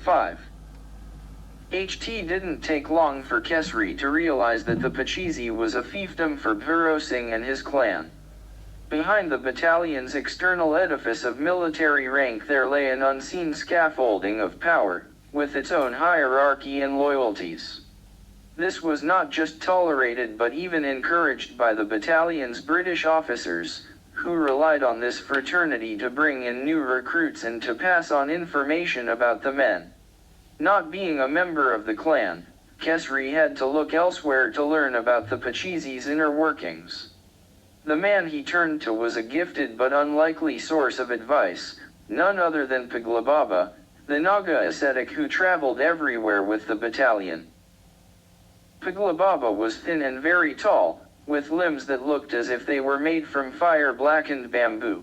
5. It didn't take long for Kesri to realize that the Pachisi was a fiefdom for Bhuro Singh and his clan. Behind the battalion's external edifice of military rank there lay an unseen scaffolding of power, with its own hierarchy and loyalties. This was not just tolerated but even encouraged by the battalion's British officers, who relied on this fraternity to bring in new recruits and to pass on information about the men. Not being a member of the clan, Kesri had to look elsewhere to learn about the Pachisi's inner workings. The man he turned to was a gifted but unlikely source of advice, none other than Paglababa, the Naga ascetic who traveled everywhere with the battalion. Paglababa was thin and very tall, with limbs that looked as if they were made from fire-blackened bamboo.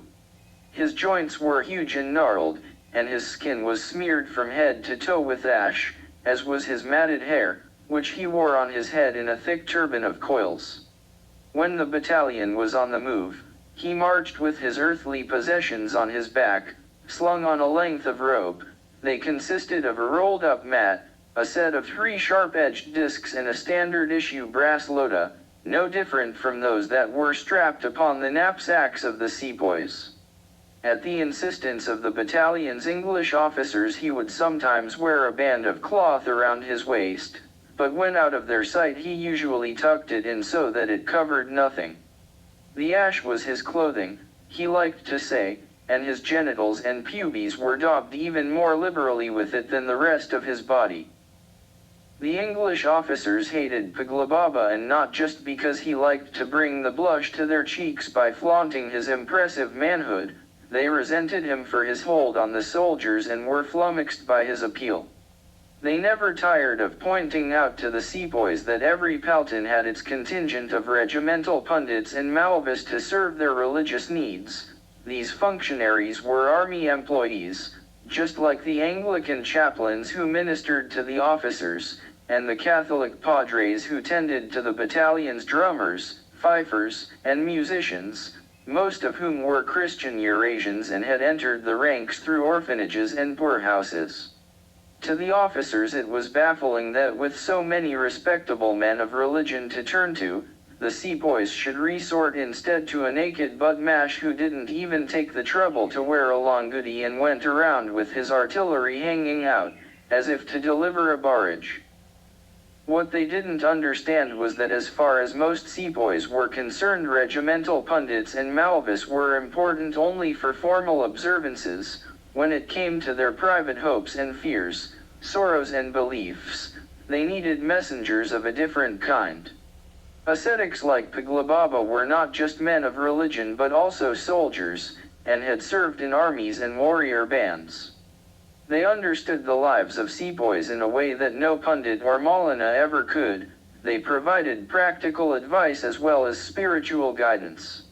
His joints were huge and gnarled, and his skin was smeared from head to toe with ash, as was his matted hair, which he wore on his head in a thick turban of coils. When the battalion was on the move, he marched with his earthly possessions on his back, slung on a length of rope. They consisted of a rolled-up mat, a set of 3 sharp-edged discs and a standard-issue brass lota, no different from those that were strapped upon the knapsacks of the sepoys. At the insistence of the battalion's English officers he would sometimes wear a band of cloth around his waist, but when out of their sight he usually tucked it in so that it covered nothing. The ash was his clothing, he liked to say, and his genitals and pubes were daubed even more liberally with it than the rest of his body. The English officers hated Paglababa, and not just because he liked to bring the blush to their cheeks by flaunting his impressive manhood. They resented him for his hold on the soldiers and were flummoxed by his appeal. They never tired of pointing out to the sepoys that every Paltan had its contingent of regimental pundits and Maovis to serve their religious needs. These functionaries were army employees, just like the Anglican chaplains who ministered to the officers, and the Catholic padres who tended to the battalion's drummers, fifers, and musicians, most of whom were Christian Eurasians and had entered the ranks through orphanages and poorhouses. To the officers it was baffling that with so many respectable men of religion to turn to, the sepoys should resort instead to a naked butt-mash who didn't even take the trouble to wear a long goodie and went around with his artillery hanging out, as if to deliver a barrage. What they didn't understand was that as far as most sepoys were concerned, regimental pundits and Maovis were important only for formal observances. When it came to their private hopes and fears, sorrows and beliefs, they needed messengers of a different kind. Ascetics like Paglababa were not just men of religion but also soldiers, and had served in armies and warrior bands. They understood the lives of sepoys in a way that no pundit or Maulana ever could. They provided practical advice as well as spiritual guidance.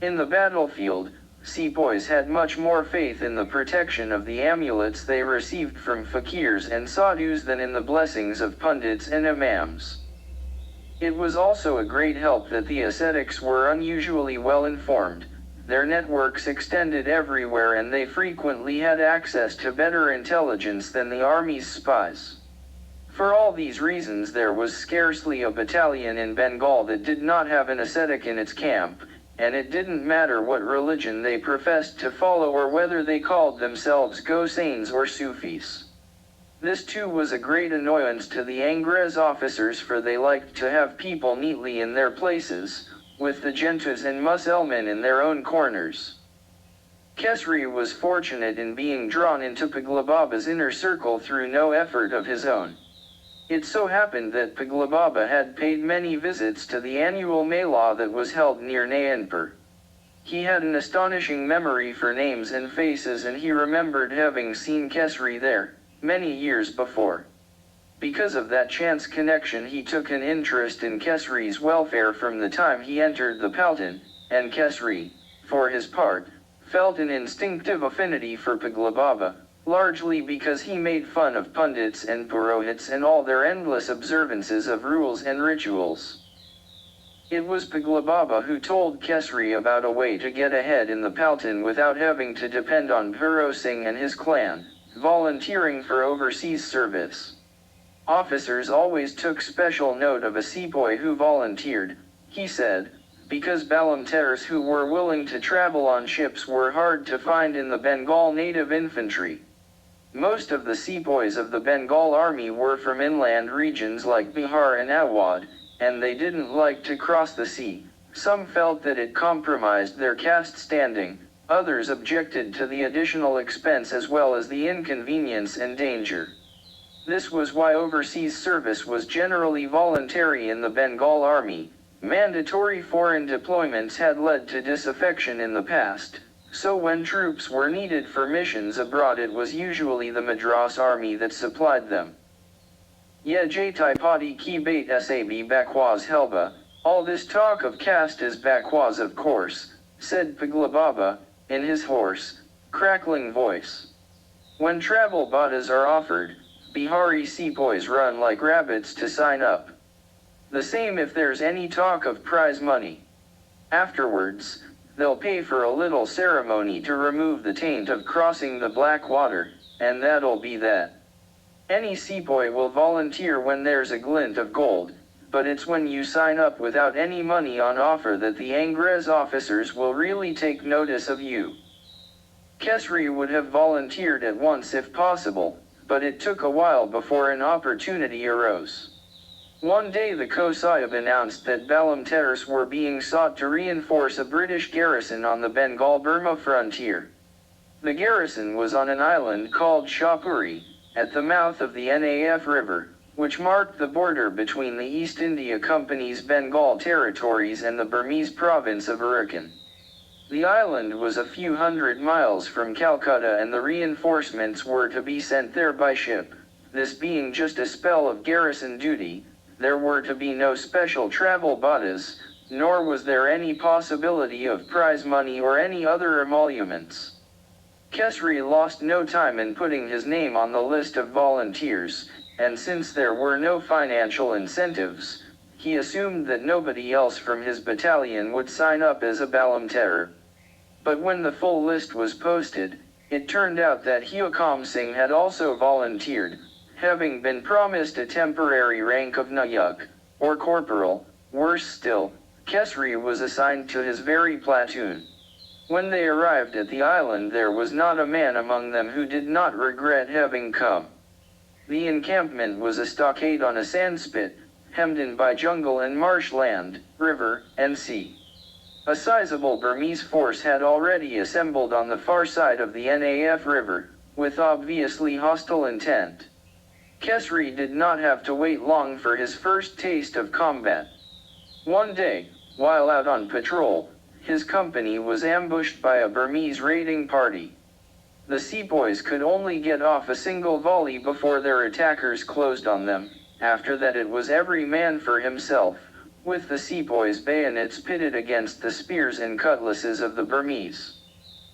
In the battlefield, sepoys had much more faith in the protection of the amulets they received from fakirs and sadhus than in the blessings of pundits and imams. It was also a great help that the ascetics were unusually well informed. Their networks extended everywhere and they frequently had access to better intelligence than the army's spies. For all these reasons there was scarcely a battalion in Bengal that did not have an ascetic in its camp, and it didn't matter what religion they professed to follow or whether they called themselves Gosains or Sufis. This too was a great annoyance to the Angrez officers, for they liked to have people neatly in their places, with the Gentas and Muselmen in their own corners. Kesri was fortunate in being drawn into Paglababa's inner circle through no effort of his own. It so happened that Paglababa had paid many visits to the annual Mela that was held near Nayanpur. He had an astonishing memory for names and faces, and he remembered having seen Kesri there, many years before. Because of that chance connection he took an interest in Kesri's welfare from the time he entered the Paltan, and Kesri, for his part, felt an instinctive affinity for Paglababa, largely because he made fun of pundits and purohits and all their endless observances of rules and rituals. It was Paglababa who told Kesri about a way to get ahead in the Paltan without having to depend on Bhuro Singh and his clan, volunteering for overseas service. Officers always took special note of a sepoy who volunteered, he said, because volunteers who were willing to travel on ships were hard to find in the Bengal native infantry. Most of the sepoys of the Bengal army were from inland regions like Bihar and Awadh, and they didn't like to cross the sea. Some felt that it compromised their caste standing, others objected to the additional expense as well as the inconvenience and danger. This was why overseas service was generally voluntary in the Bengal army. Mandatory foreign deployments had led to disaffection in the past, so when troops were needed for missions abroad it was usually the Madras army that supplied them. Ye jatai padi ki bait sab bakwas helba, all this talk of caste is bakwas of course, said Pagla Baba, in his hoarse, crackling voice. When travel bhatas are offered, Bihari sepoys run like rabbits to sign up. The same if there's any talk of prize money. Afterwards, they'll pay for a little ceremony to remove the taint of crossing the black water, and that'll be that. Any sepoy will volunteer when there's a glint of gold, but it's when you sign up without any money on offer that the Angrez officers will really take notice of you. Kesri would have volunteered at once if possible, but it took a while before an opportunity arose. One day the Kosayab announced that volunteers were being sought to reinforce a British garrison on the Bengal-Burma frontier. The garrison was on an island called Shahpuri, at the mouth of the Naf River, which marked the border between the East India Company's Bengal territories and the Burmese province of Arakan. The island was a few hundred miles from Calcutta and the reinforcements were to be sent there by ship. This being just a spell of garrison duty, there were to be no special travel bhatas, nor was there any possibility of prize money or any other emoluments. Kesri lost no time in putting his name on the list of volunteers, and since there were no financial incentives, he assumed that nobody else from his battalion would sign up as a volunteer. But when the full list was posted, it turned out that Hyokam Singh had also volunteered, having been promised a temporary rank of Nayuk, or corporal. Worse still, Kesri was assigned to his very platoon. When they arrived at the island there was not a man among them who did not regret having come. The encampment was a stockade on a sandspit, hemmed in by jungle and marshland, river, and sea. A sizable Burmese force had already assembled on the far side of the Naf River, with obviously hostile intent. Kesri did not have to wait long for his first taste of combat. One day, while out on patrol, his company was ambushed by a Burmese raiding party. The sepoys could only get off a single volley before their attackers closed on them. After that it was every man for himself, with the sepoys' bayonets pitted against the spears and cutlasses of the Burmese.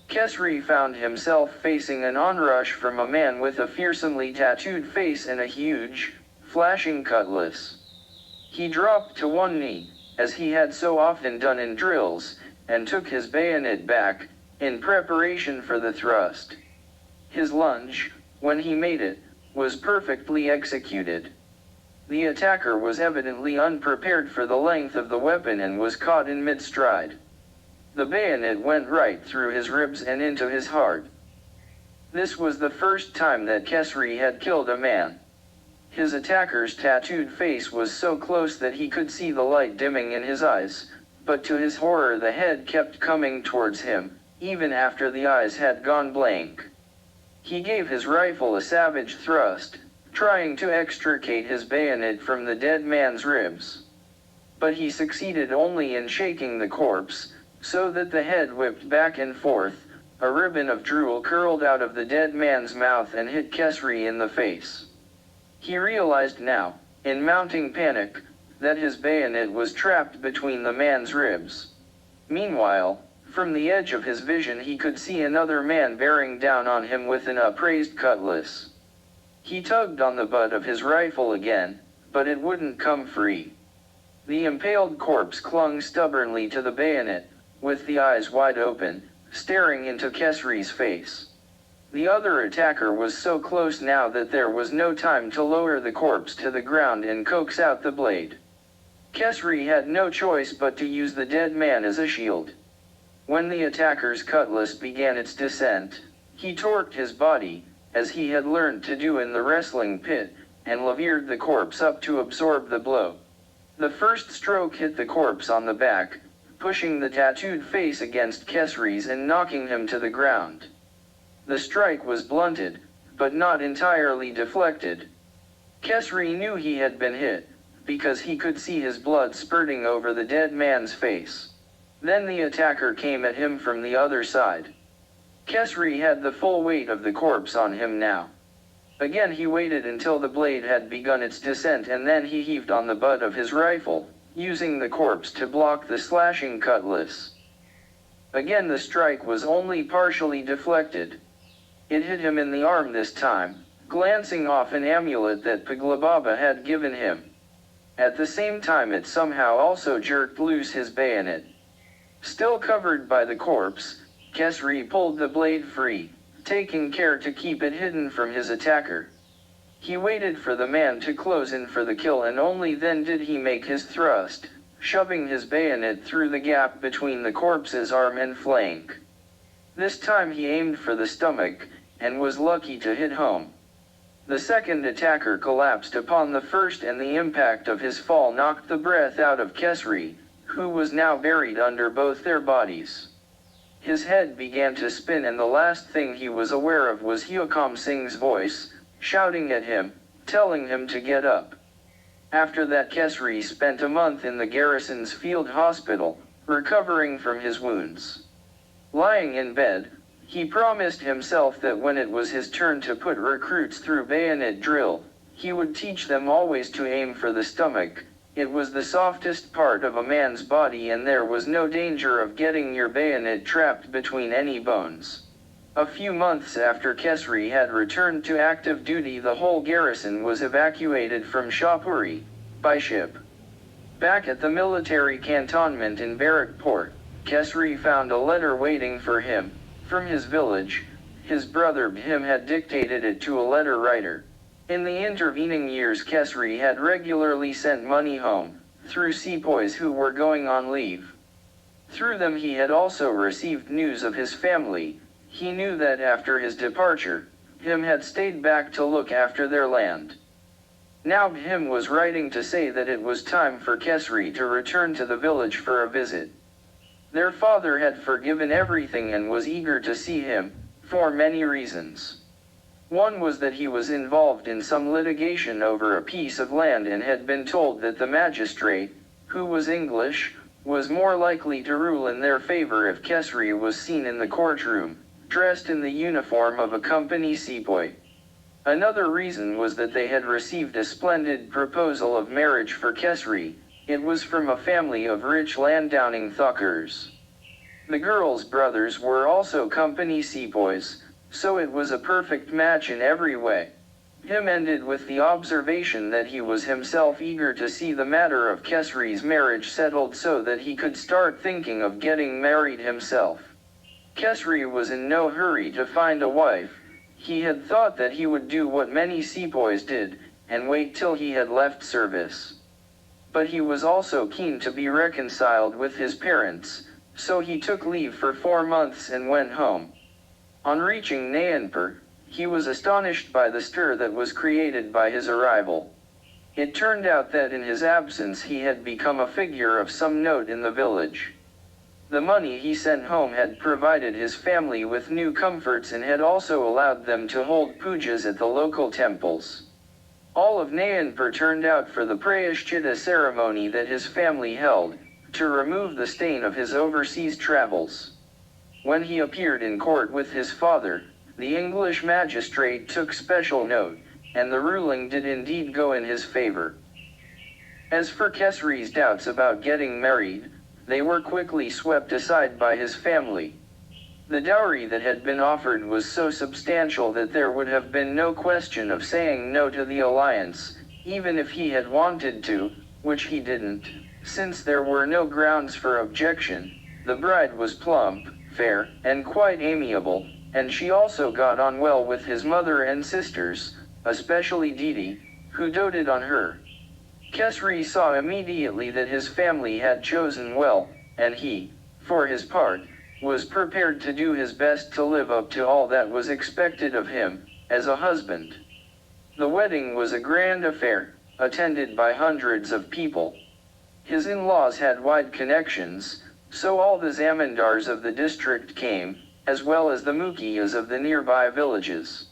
Kesri found himself facing an onrush from a man with a fearsomely tattooed face and a huge, flashing cutlass. He dropped to one knee, as he had so often done in drills, and took his bayonet back, in preparation for the thrust. His lunge, when he made it, was perfectly executed. The attacker was evidently unprepared for the length of the weapon and was caught in mid-stride. The bayonet went right through his ribs and into his heart. This was the first time that Kesri had killed a man. His attacker's tattooed face was so close that he could see the light dimming in his eyes, but to his horror the head kept coming towards him, even after the eyes had gone blank. He gave his rifle a savage thrust, trying to extricate his bayonet from the dead man's ribs. But he succeeded only in shaking the corpse, so that the head whipped back and forth. A ribbon of drool curled out of the dead man's mouth and hit Kesri in the face. He realized now, in mounting panic, that his bayonet was trapped between the man's ribs. Meanwhile, from the edge of his vision he could see another man bearing down on him with an upraised cutlass. He tugged on the butt of his rifle again, but it wouldn't come free. The impaled corpse clung stubbornly to the bayonet, with the eyes wide open, staring into Kesri's face. The other attacker was so close now that there was no time to lower the corpse to the ground and coax out the blade. Kesri had no choice but to use the dead man as a shield. When the attacker's cutlass began its descent, he torqued his body, as he had learned to do in the wrestling pit, and levered the corpse up to absorb the blow. The first stroke hit the corpse on the back, pushing the tattooed face against Kesri's and knocking him to the ground. The strike was blunted, but not entirely deflected. Kesri knew he had been hit, because he could see his blood spurting over the dead man's face. Then the attacker came at him from the other side. Kesri had the full weight of the corpse on him now. Again he waited until the blade had begun its descent, and then he heaved on the butt of his rifle, using the corpse to block the slashing cutlass. Again the strike was only partially deflected. It hit him in the arm this time, glancing off an amulet that Paglababa had given him. At the same time it somehow also jerked loose his bayonet. Still covered by the corpse, Kesri pulled the blade free, taking care to keep it hidden from his attacker. He waited for the man to close in for the kill, and only then did he make his thrust, shoving his bayonet through the gap between the corpse's arm and flank. This time he aimed for the stomach, and was lucky to hit home. The second attacker collapsed upon the first, and the impact of his fall knocked the breath out of Kesri, who was now buried under both their bodies. His head began to spin, and the last thing he was aware of was Hyokam Singh's voice, shouting at him, telling him to get up. After that Kesri spent a month in the garrison's field hospital, recovering from his wounds. Lying in bed, he promised himself that when it was his turn to put recruits through bayonet drill, he would teach them always to aim for the stomach. It was the softest part of a man's body, and there was no danger of getting your bayonet trapped between any bones. A few months after Kesri had returned to active duty, the whole garrison was evacuated from Shahpuri by ship. Back at the military cantonment in Barrackport, Kesri found a letter waiting for him, from his village. His brother Bhim had dictated it to a letter writer. In the intervening years Kesri had regularly sent money home, through sepoys who were going on leave. Through them he had also received news of his family. He knew that after his departure, Bhim had stayed back to look after their land. Now Bhim was writing to say that it was time for Kesri to return to the village for a visit. Their father had forgiven everything and was eager to see him, for many reasons. One was that he was involved in some litigation over a piece of land and had been told that the magistrate, who was English, was more likely to rule in their favor if Kesri was seen in the courtroom, dressed in the uniform of a company sepoy. Another reason was that they had received a splendid proposal of marriage for Kesri. It was from a family of rich landowning Thakkars. The girl's brothers were also company sepoys, so it was a perfect match in every way. Him ended with the observation that he was himself eager to see the matter of Kesri's marriage settled so that he could start thinking of getting married himself. Kesri was in no hurry to find a wife. He had thought that he would do what many sepoys did, and wait till he had left service. But he was also keen to be reconciled with his parents, so he took leave for 4 months and went home. On reaching Nayanpur, he was astonished by the stir that was created by his arrival. It turned out that in his absence he had become a figure of some note in the village. The money he sent home had provided his family with new comforts and had also allowed them to hold pujas at the local temples. All of Nayanpur turned out for the Prayashchitta ceremony that his family held, to remove the stain of his overseas travels. When he appeared in court with his father, the English magistrate took special note, and the ruling did indeed go in his favor. As for Kesri's doubts about getting married, they were quickly swept aside by his family. The dowry that had been offered was so substantial that there would have been no question of saying no to the alliance, even if he had wanted to, which he didn't. Since there were no grounds for objection, the bride was plump, fair, and quite amiable, and she also got on well with his mother and sisters, especially Didi, who doted on her. Kesri saw immediately that his family had chosen well, and he, for his part, was prepared to do his best to live up to all that was expected of him, as a husband. The wedding was a grand affair, attended by hundreds of people. His in-laws had wide connections, so all the zamindars of the district came, as well as the mukhias of the nearby villages.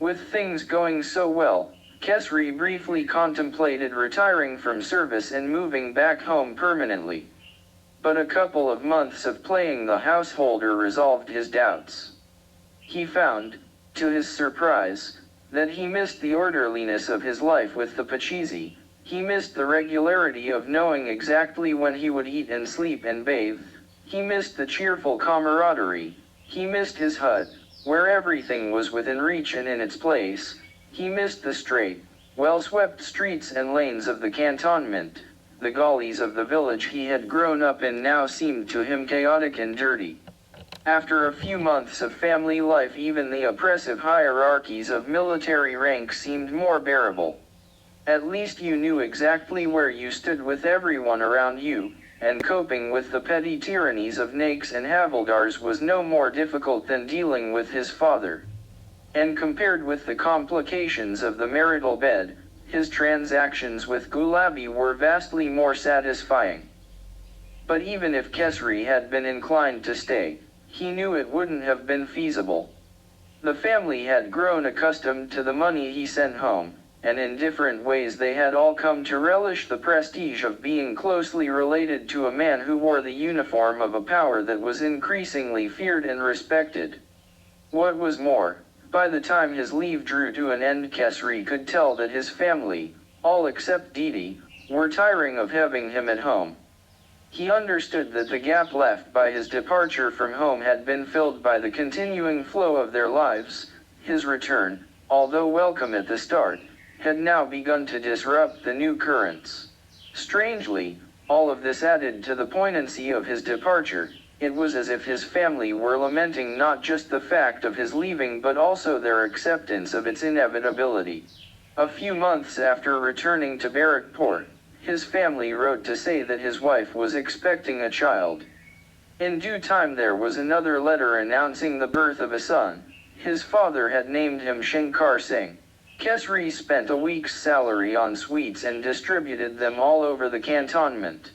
With things going so well, Kesri briefly contemplated retiring from service and moving back home permanently. But a couple of months of playing the householder resolved his doubts. He found, to his surprise, that he missed the orderliness of his life with the Pachizi. He missed the regularity of knowing exactly when he would eat and sleep and bathe. He missed the cheerful camaraderie. He missed his hut, where everything was within reach and in its place. He missed the straight, well-swept streets and lanes of the cantonment. The gullies of the village he had grown up in now seemed to him chaotic and dirty. After a few months of family life, even the oppressive hierarchies of military rank seemed more bearable. At least you knew exactly where you stood with everyone around you, and coping with the petty tyrannies of nakes and havildars was no more difficult than dealing with his father. And compared with the complications of the marital bed, his transactions with Gulabi were vastly more satisfying. But even if Kesri had been inclined to stay, he knew it wouldn't have been feasible. The family had grown accustomed to the money he sent home, and in different ways they had all come to relish the prestige of being closely related to a man who wore the uniform of a power that was increasingly feared and respected. What was more, by the time his leave drew to an end, Kesri could tell that his family, all except Didi, were tiring of having him at home. He understood that the gap left by his departure from home had been filled by the continuing flow of their lives. His return, although welcome at the start, had now begun to disrupt the new currents. Strangely, all of this added to the poignancy of his departure. It was as if his family were lamenting not just the fact of his leaving but also their acceptance of its inevitability. A few months after returning to Barakpur, his family wrote to say that his wife was expecting a child. In due time there was another letter announcing the birth of a son. His father had named him Shankar Singh. Kesri spent a week's salary on sweets and distributed them all over the cantonment.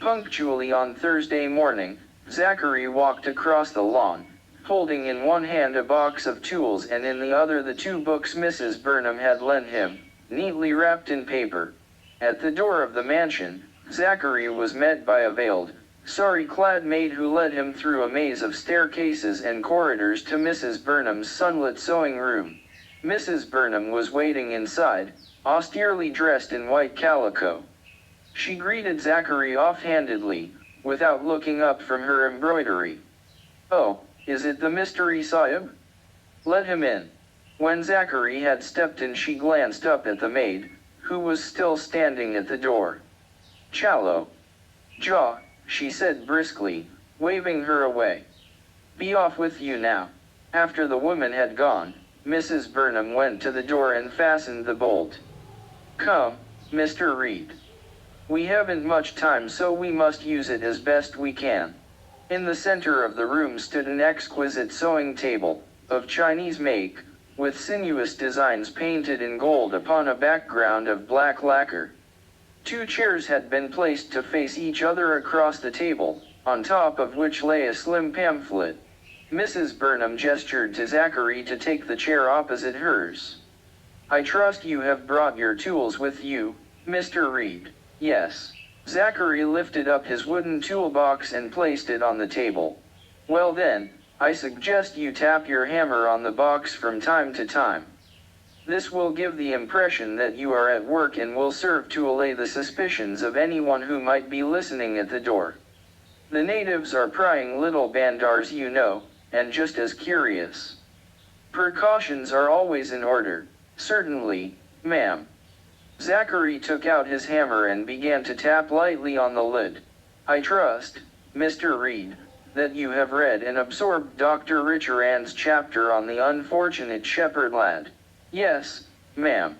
Punctually on Thursday morning, Zachary walked across the lawn, holding in one hand a box of tools and in the other the 2 books Mrs. Burnham had lent him, neatly wrapped in paper. At the door of the mansion, Zachary was met by a veiled, sari-clad maid who led him through a maze of staircases and corridors to Mrs. Burnham's sunlit sewing room. Mrs. Burnham was waiting inside, austerely dressed in white calico. She greeted Zachary offhandedly, without looking up from her embroidery. "Oh, is it the mystery Sahib? Let him in." When Zachary had stepped in, she glanced up at the maid, who was still standing at the door. "Chalo. Jaw," she said briskly, waving her away. "Be off with you now." After the woman had gone, Mrs. Burnham went to the door and fastened the bolt. "Come, Mr. Reed. We haven't much time, so we must use it as best we can." In the center of the room stood an exquisite sewing table, of Chinese make, with sinuous designs painted in gold upon a background of black lacquer. 2 chairs had been placed to face each other across the table, on top of which lay a slim pamphlet. Mrs. Burnham gestured to Zachary to take the chair opposite hers. "I trust you have brought your tools with you, Mr. Reed." "Yes." Zachary lifted up his wooden toolbox and placed it on the table. "Well then, I suggest you tap your hammer on the box from time to time. This will give the impression that you are at work and will serve to allay the suspicions of anyone who might be listening at the door. The natives are prying little bandars, you know, and just as curious. Precautions are always in order." "Certainly, ma'am." Zachary took out his hammer and began to tap lightly on the lid. "I trust, Mr. Reed, that you have read and absorbed Dr. Richarand's chapter on the unfortunate shepherd lad. Yes, ma'am.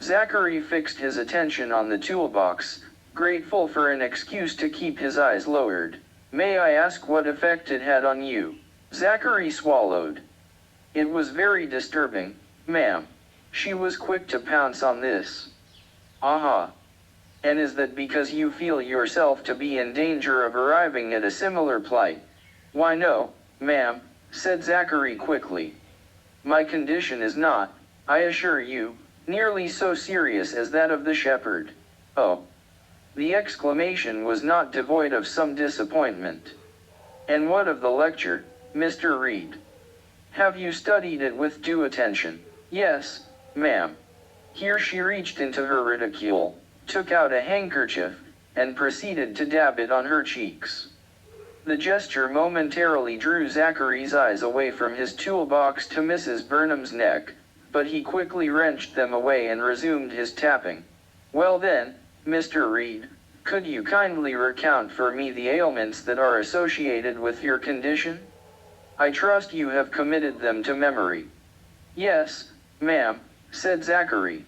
Zachary fixed his attention on the toolbox, grateful for an excuse to keep his eyes lowered. May I ask what effect it had on you? Zachary swallowed. It was very disturbing, ma'am. She was quick to pounce on this. Aha. And is that because you feel yourself to be in danger of arriving at a similar plight? Why no, ma'am, said Zachary quickly. My condition is not, I assure you, nearly so serious as that of the shepherd. Oh. The exclamation was not devoid of some disappointment. And what of the lecture, Mr. Reed? Have you studied it with due attention? Yes, ma'am. Here she reached into her reticule, took out a handkerchief, and proceeded to dab it on her cheeks. The gesture momentarily drew Zachary's eyes away from his toolbox to Mrs. Burnham's neck, but he quickly wrenched them away and resumed his tapping. Well then, Mr. Reed, could you kindly recount for me the ailments that are associated with your condition? I trust you have committed them to memory. Yes, ma'am, said Zachary.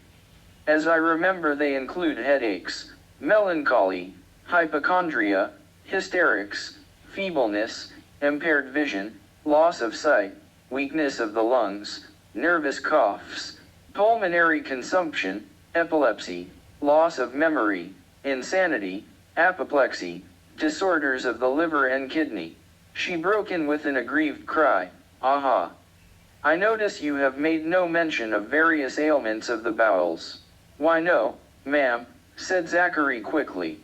As I remember, they include headaches, melancholy, hypochondria, hysterics, feebleness, impaired vision, loss of sight, weakness of the lungs, nervous coughs, pulmonary consumption, epilepsy, loss of memory, insanity, apoplexy, disorders of the liver and kidney. She broke in with an aggrieved cry. Aha! I notice you have made no mention of various ailments of the bowels. Why no, ma'am, said Zachary quickly.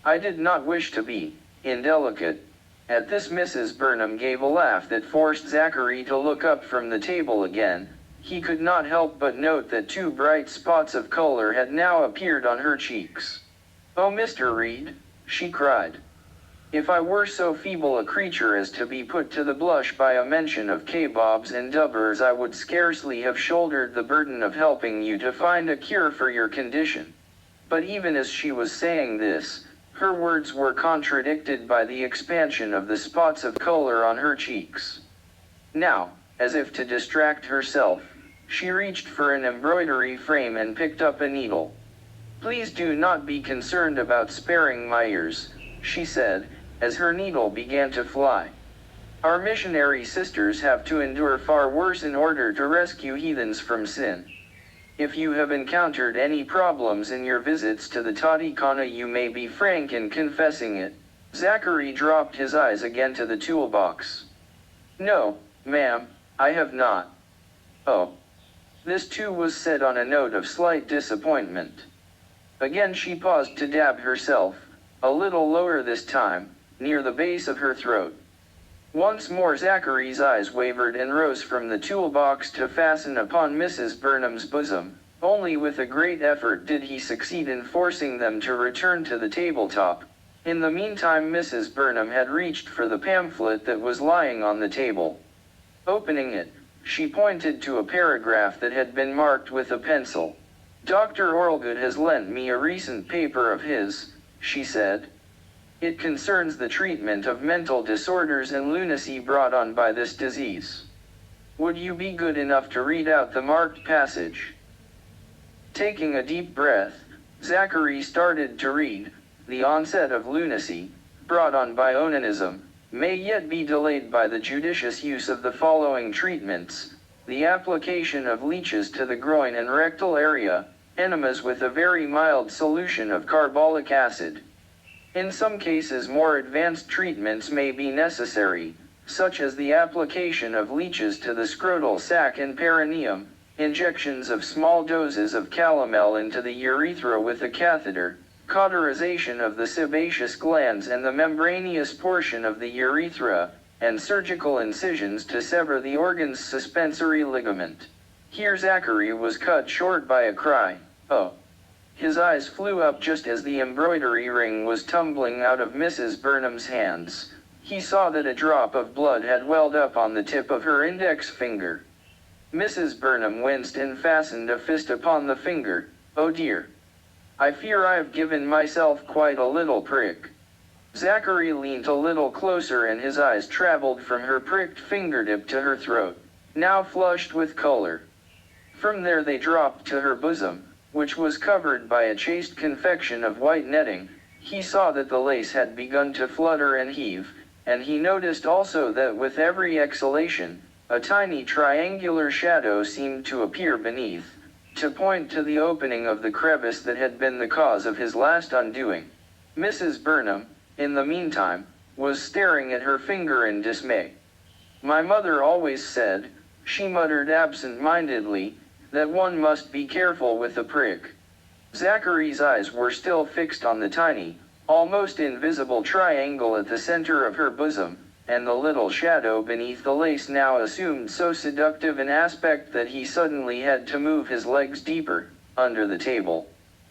I did not wish to be indelicate. At this Mrs. Burnham gave a laugh that forced Zachary to look up from the table again. He could not help but note that two bright spots of color had now appeared on her cheeks. Oh, Mr. Reed, she cried. If I were so feeble a creature as to be put to the blush by a mention of kebabs and dubbers, I would scarcely have shouldered the burden of helping you to find a cure for your condition. But even as she was saying this, her words were contradicted by the expansion of the spots of color on her cheeks. Now, as if to distract herself, she reached for an embroidery frame and picked up a needle. Please do not be concerned about sparing my ears, she said, as her needle began to fly. Our missionary sisters have to endure far worse in order to rescue heathens from sin. If you have encountered any problems in your visits to the Tatikhana, you may be frank in confessing it. Zachary dropped his eyes again to the toolbox. No, ma'am, I have not. Oh. This too was said on a note of slight disappointment. Again she paused to dab herself, a little lower this time, near the base of her throat. Once more Zachary's eyes wavered and rose from the toolbox to fasten upon Mrs. Burnham's bosom. Only with a great effort did he succeed in forcing them to return to the tabletop. In the meantime Mrs. Burnham had reached for the pamphlet that was lying on the table. Opening it, she pointed to a paragraph that had been marked with a pencil. Dr. Orlgood has lent me a recent paper of his, she said. It concerns the treatment of mental disorders and lunacy brought on by this disease. Would you be good enough to read out the marked passage? Taking a deep breath, Zachary started to read. The onset of lunacy, brought on by onanism, may yet be delayed by the judicious use of the following treatments: the application of leeches to the groin and rectal area, enemas with a very mild solution of carbolic acid. In some cases more advanced treatments may be necessary, such as the application of leeches to the scrotal sac and perineum, injections of small doses of calomel into the urethra with a catheter, cauterization of the sebaceous glands and the membranous portion of the urethra, and surgical incisions to sever the organ's suspensory ligament. Here Zachary was cut short by a cry. Oh! His eyes flew up just as the embroidery ring was tumbling out of Mrs. Burnham's hands. He saw that a drop of blood had welled up on the tip of her index finger. Mrs. Burnham winced and fastened a fist upon the finger. Oh dear! I fear I've given myself quite a little prick. Zachary leaned a little closer and his eyes traveled from her pricked fingertip to her throat, now flushed with color. From there they dropped to her bosom, which was covered by a chaste confection of white netting. He saw that the lace had begun to flutter and heave, and he noticed also that with every exhalation, a tiny triangular shadow seemed to appear beneath, to point to the opening of the crevice that had been the cause of his last undoing. Mrs. Burnham, in the meantime, was staring at her finger in dismay. "My mother always said," she muttered absent-mindedly, "that one must be careful with the prick." Zachary's eyes were still fixed on the tiny, almost invisible triangle at the center of her bosom, and the little shadow beneath the lace now assumed so seductive an aspect that he suddenly had to move his legs deeper, under the table.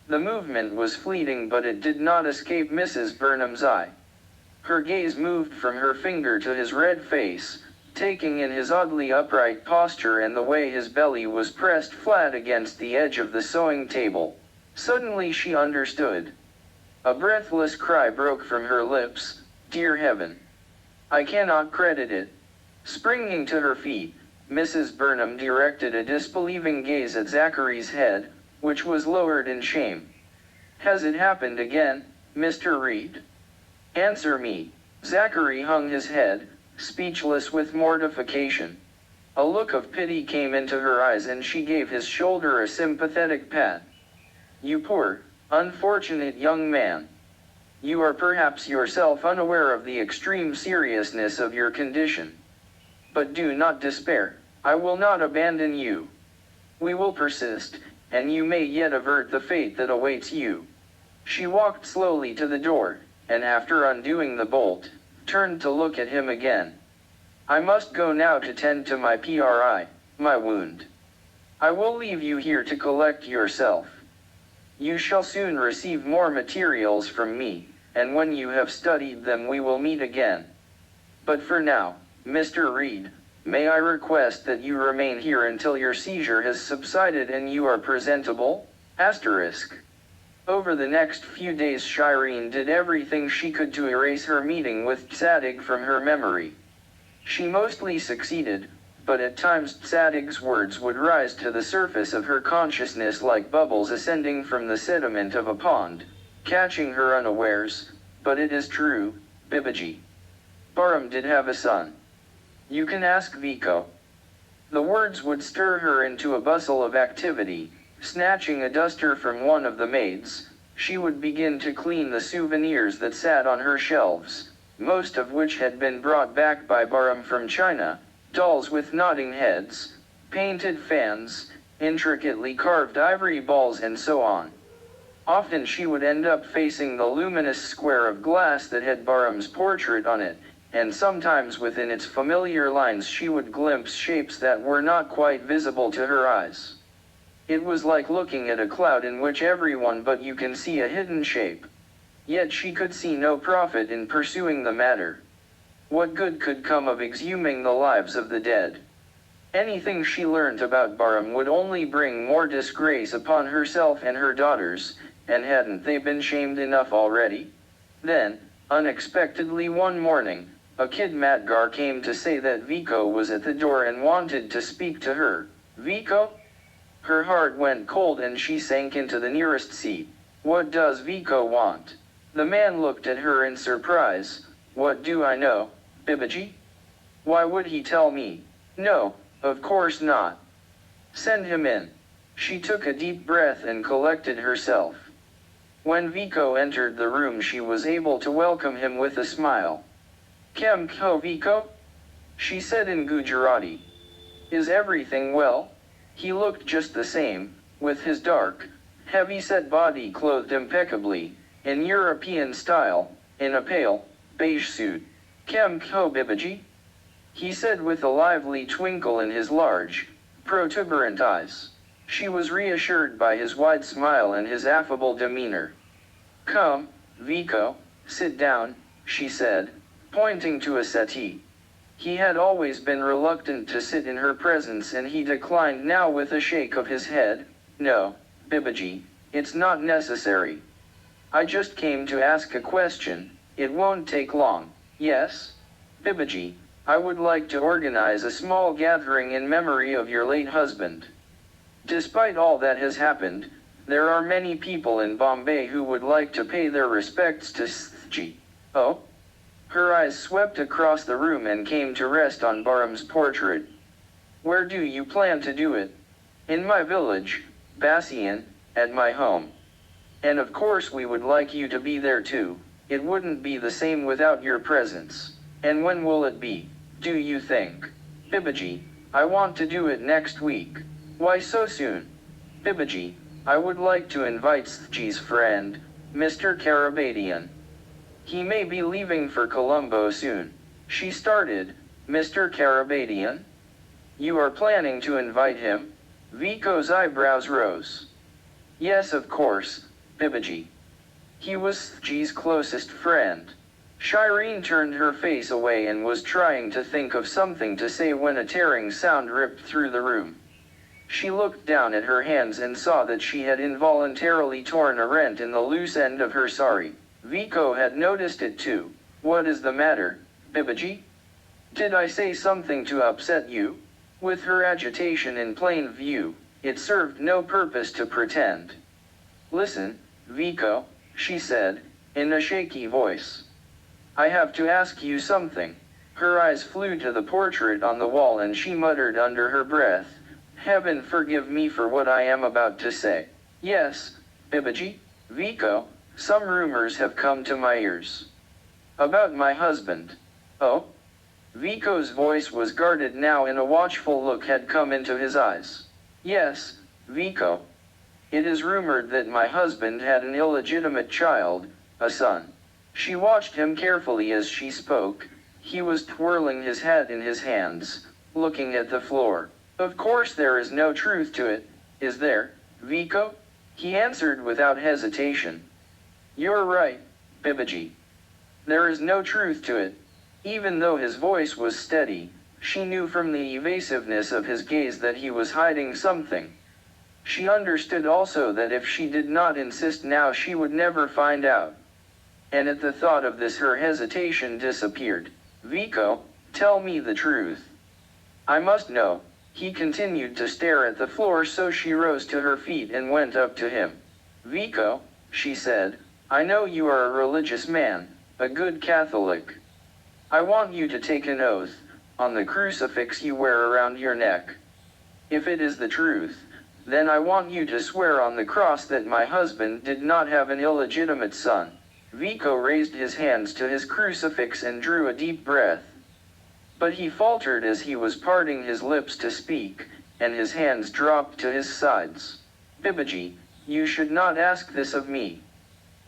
The movement was fleeting, but it did not escape Mrs. Burnham's eye. Her gaze moved from her finger to his red face, taking in his oddly upright posture and the way his belly was pressed flat against the edge of the sewing table. Suddenly she understood. A breathless cry broke from her lips. "Dear heaven! I cannot credit it." Springing to her feet, Mrs. Burnham directed a disbelieving gaze at Zachary's head, which was lowered in shame. "Has it happened again, Mr. Reed? Answer me." Zachary hung his head, speechless with mortification. A look of pity came into her eyes and she gave his shoulder a sympathetic pat. "You poor, unfortunate young man. You are perhaps yourself unaware of the extreme seriousness of your condition. But do not despair. I will not abandon you. We will persist, and you may yet avert the fate that awaits you." She walked slowly to the door, and after undoing the bolt, turned to look at him again. "I must go now to tend to my wound. I will leave you here to collect yourself. You shall soon receive more materials from me, and when you have studied them we will meet again. But for now, Mr. Reed, may I request that you remain here until your seizure has subsided and you are presentable? Asterisk. Over the next few days Shireen did everything she could to erase her meeting with Tzadig from her memory. She mostly succeeded, but at times Tzadig's words would rise to the surface of her consciousness like bubbles ascending from the sediment of a pond, catching her unawares. "But it is true, Bibaji. Bahram did have a son. You can ask Vico." The words would stir her into a bustle of activity. Snatching a duster from one of the maids, she would begin to clean the souvenirs that sat on her shelves, most of which had been brought back by Bahram from China. Dolls with nodding heads, painted fans, intricately carved ivory balls and so on. Often she would end up facing the luminous square of glass that had Bahram's portrait on it, and sometimes within its familiar lines she would glimpse shapes that were not quite visible to her eyes. It was like looking at a cloud in which everyone but you can see a hidden shape. Yet she could see no profit in pursuing the matter. What good could come of exhuming the lives of the dead? Anything she learned about Bahram would only bring more disgrace upon herself and her daughters, and hadn't they been shamed enough already? Then, unexpectedly one morning, a kid Matgar came to say that Vico was at the door and wanted to speak to her. "Vico?" Her heart went cold and she sank into the nearest seat. "What does Vico want?" The man looked at her in surprise. "What do I know, Bibaji? Why would he tell me? No, of course not. Send him in." She took a deep breath and collected herself. When Vico entered the room she was able to welcome him with a smile. "Kem kho Vico?" she said in Gujarati. "Is everything well?" He looked just the same, with his dark, heavy-set body clothed impeccably, in European style, in a pale, beige suit. "Kem kho Bibaji?" he said with a lively twinkle in his large, protuberant eyes. She was reassured by his wide smile and his affable demeanor. "Come, Vico, sit down," she said, pointing to a settee. He had always been reluctant to sit in her presence and he declined now with a shake of his head. "No, Bibaji, it's not necessary. I just came to ask a question, It won't take long. Yes? Bibaji, I would like to organize a small gathering in memory of your late husband. Despite all that has happened, there are many people in Bombay who would like to pay their respects to Sthji. Oh? Her eyes swept across the room and came to rest on Baram's portrait. Where do you plan to do it? In my village, Basian, at my home. And of course we would like you to be there too. It wouldn't be the same without your presence. And when will it be, do you think? Bibaji, I want to do it next week. Why so soon? Bibaji, I would like to invite Sthji's friend, Mr. Karabadian. He may be leaving for Colombo soon. She started, Mr. Karabadian? You are planning to invite him? Vico's eyebrows rose. Yes, of course, Bibaji. He was Sthji's closest friend. Shireen turned her face away and was trying to think of something to say when a tearing sound ripped through the room. She looked down at her hands and saw that she had involuntarily torn a rent in the loose end of her sari. Vico had noticed it too. What is the matter, Bibaji? Did I say something to upset you? With her agitation in plain view, it served no purpose to pretend. Listen, Vico, she said, in a shaky voice. I have to ask you something. Her eyes flew to the portrait on the wall and she muttered under her breath, Heaven forgive me for what I am about to say. Yes, Bibaji, Vico, some rumors have come to my ears. About my husband. Oh? Vico's voice was guarded now and a watchful look had come into his eyes. Yes, Vico. It is rumored that my husband had an illegitimate child, a son. She watched him carefully as she spoke. He was twirling his hat in his hands, looking at the floor. Of course there is no truth to it, is there, Vico? He answered without hesitation. You're right, Bibaji. There is no truth to it. Even though his voice was steady, she knew from the evasiveness of his gaze that he was hiding something. She understood also that if she did not insist now she would never find out. And at the thought of this her hesitation disappeared. Vico, tell me the truth. I must know. He continued to stare at the floor, so she rose to her feet and went up to him. Vico, she said, I know you are a religious man, a good Catholic. I want you to take an oath, on the crucifix you wear around your neck. If it is the truth, then I want you to swear on the cross that my husband did not have an illegitimate son. Vico raised his hands to his crucifix and drew a deep breath. But he faltered as he was parting his lips to speak, and his hands dropped to his sides. Bibaji, you should not ask this of me.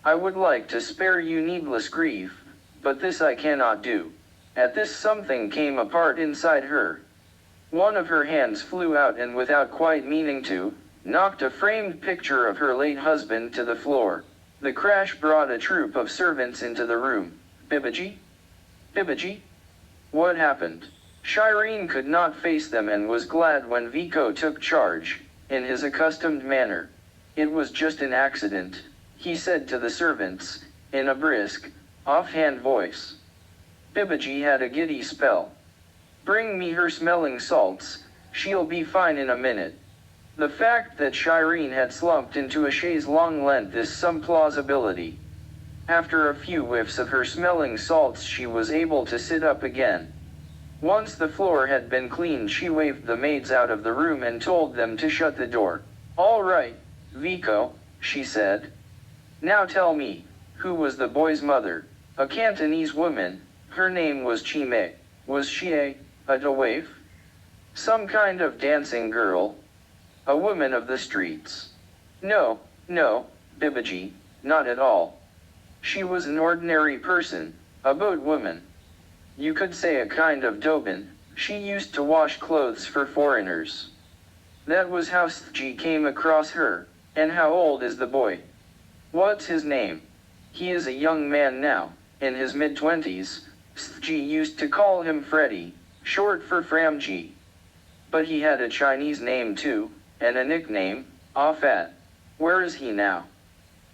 I would like to spare you needless grief, but this I cannot do. At this something came apart inside her. One of her hands flew out and without quite meaning to, knocked a framed picture of her late husband to the floor. The crash brought a troop of servants into the room. Bibaji? Bibaji? What happened? Shireen could not face them and was glad when Vico took charge, in his accustomed manner. It was just an accident, he said to the servants, in a brisk, offhand voice. Bibaji had a giddy spell. Bring me her smelling salts, she'll be fine in a minute. The fact that Shireen had slumped into a chaise longue lent this some plausibility. After a few whiffs of her smelling salts she was able to sit up again. Once the floor had been cleaned she waved the maids out of the room and told them to shut the door. All right, Vico, she said. Now tell me, who was the boy's mother? A Cantonese woman, her name was Chime. Was she a waif? Some kind of dancing girl? A woman of the streets? No, Bibaji, not at all. She was an ordinary person, a boat woman. You could say a kind of Dobin. She used to wash clothes for foreigners. That was how Sthji came across her. And how old is the boy? What's his name? He is a young man now, in his mid-20s. Sthji used to call him Freddy, short for Framji. But he had a Chinese name too, and a nickname, Afat. Where is he now?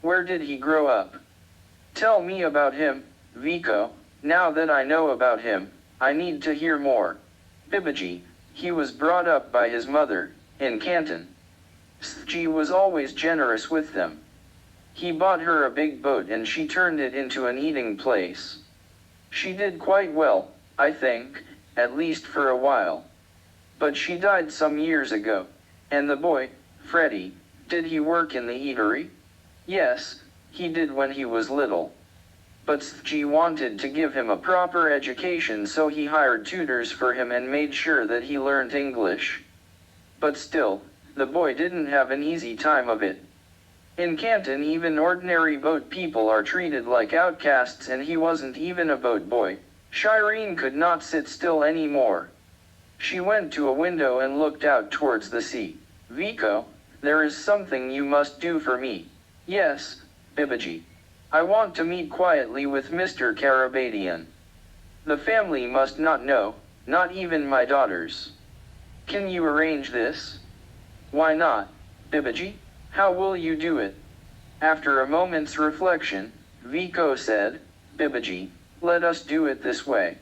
Where did he grow up? Tell me about him, Vico, now that I know about him, I need to hear more. Bibaji, he was brought up by his mother, in Canton. Sji was always generous with them. He bought her a big boat and she turned it into an eating place. She did quite well, I think, at least for a while. But she died some years ago. And the boy, Freddie, did he work in the eatery? Yes, he did when he was little. But Sji wanted to give him a proper education, so he hired tutors for him and made sure that he learned English. But still, the boy didn't have an easy time of it. In Canton, even ordinary boat people are treated like outcasts, and he wasn't even a boat boy. Shireen could not sit still anymore. She went to a window and looked out towards the sea. Vico, there is something you must do for me. Yes, Bibaji. I want to meet quietly with Mr. Karabadian. The family must not know, not even my daughters. Can you arrange this? Why not, Bibaji? How will you do it? After a moment's reflection, Vico said, Bibaji, let us do it this way.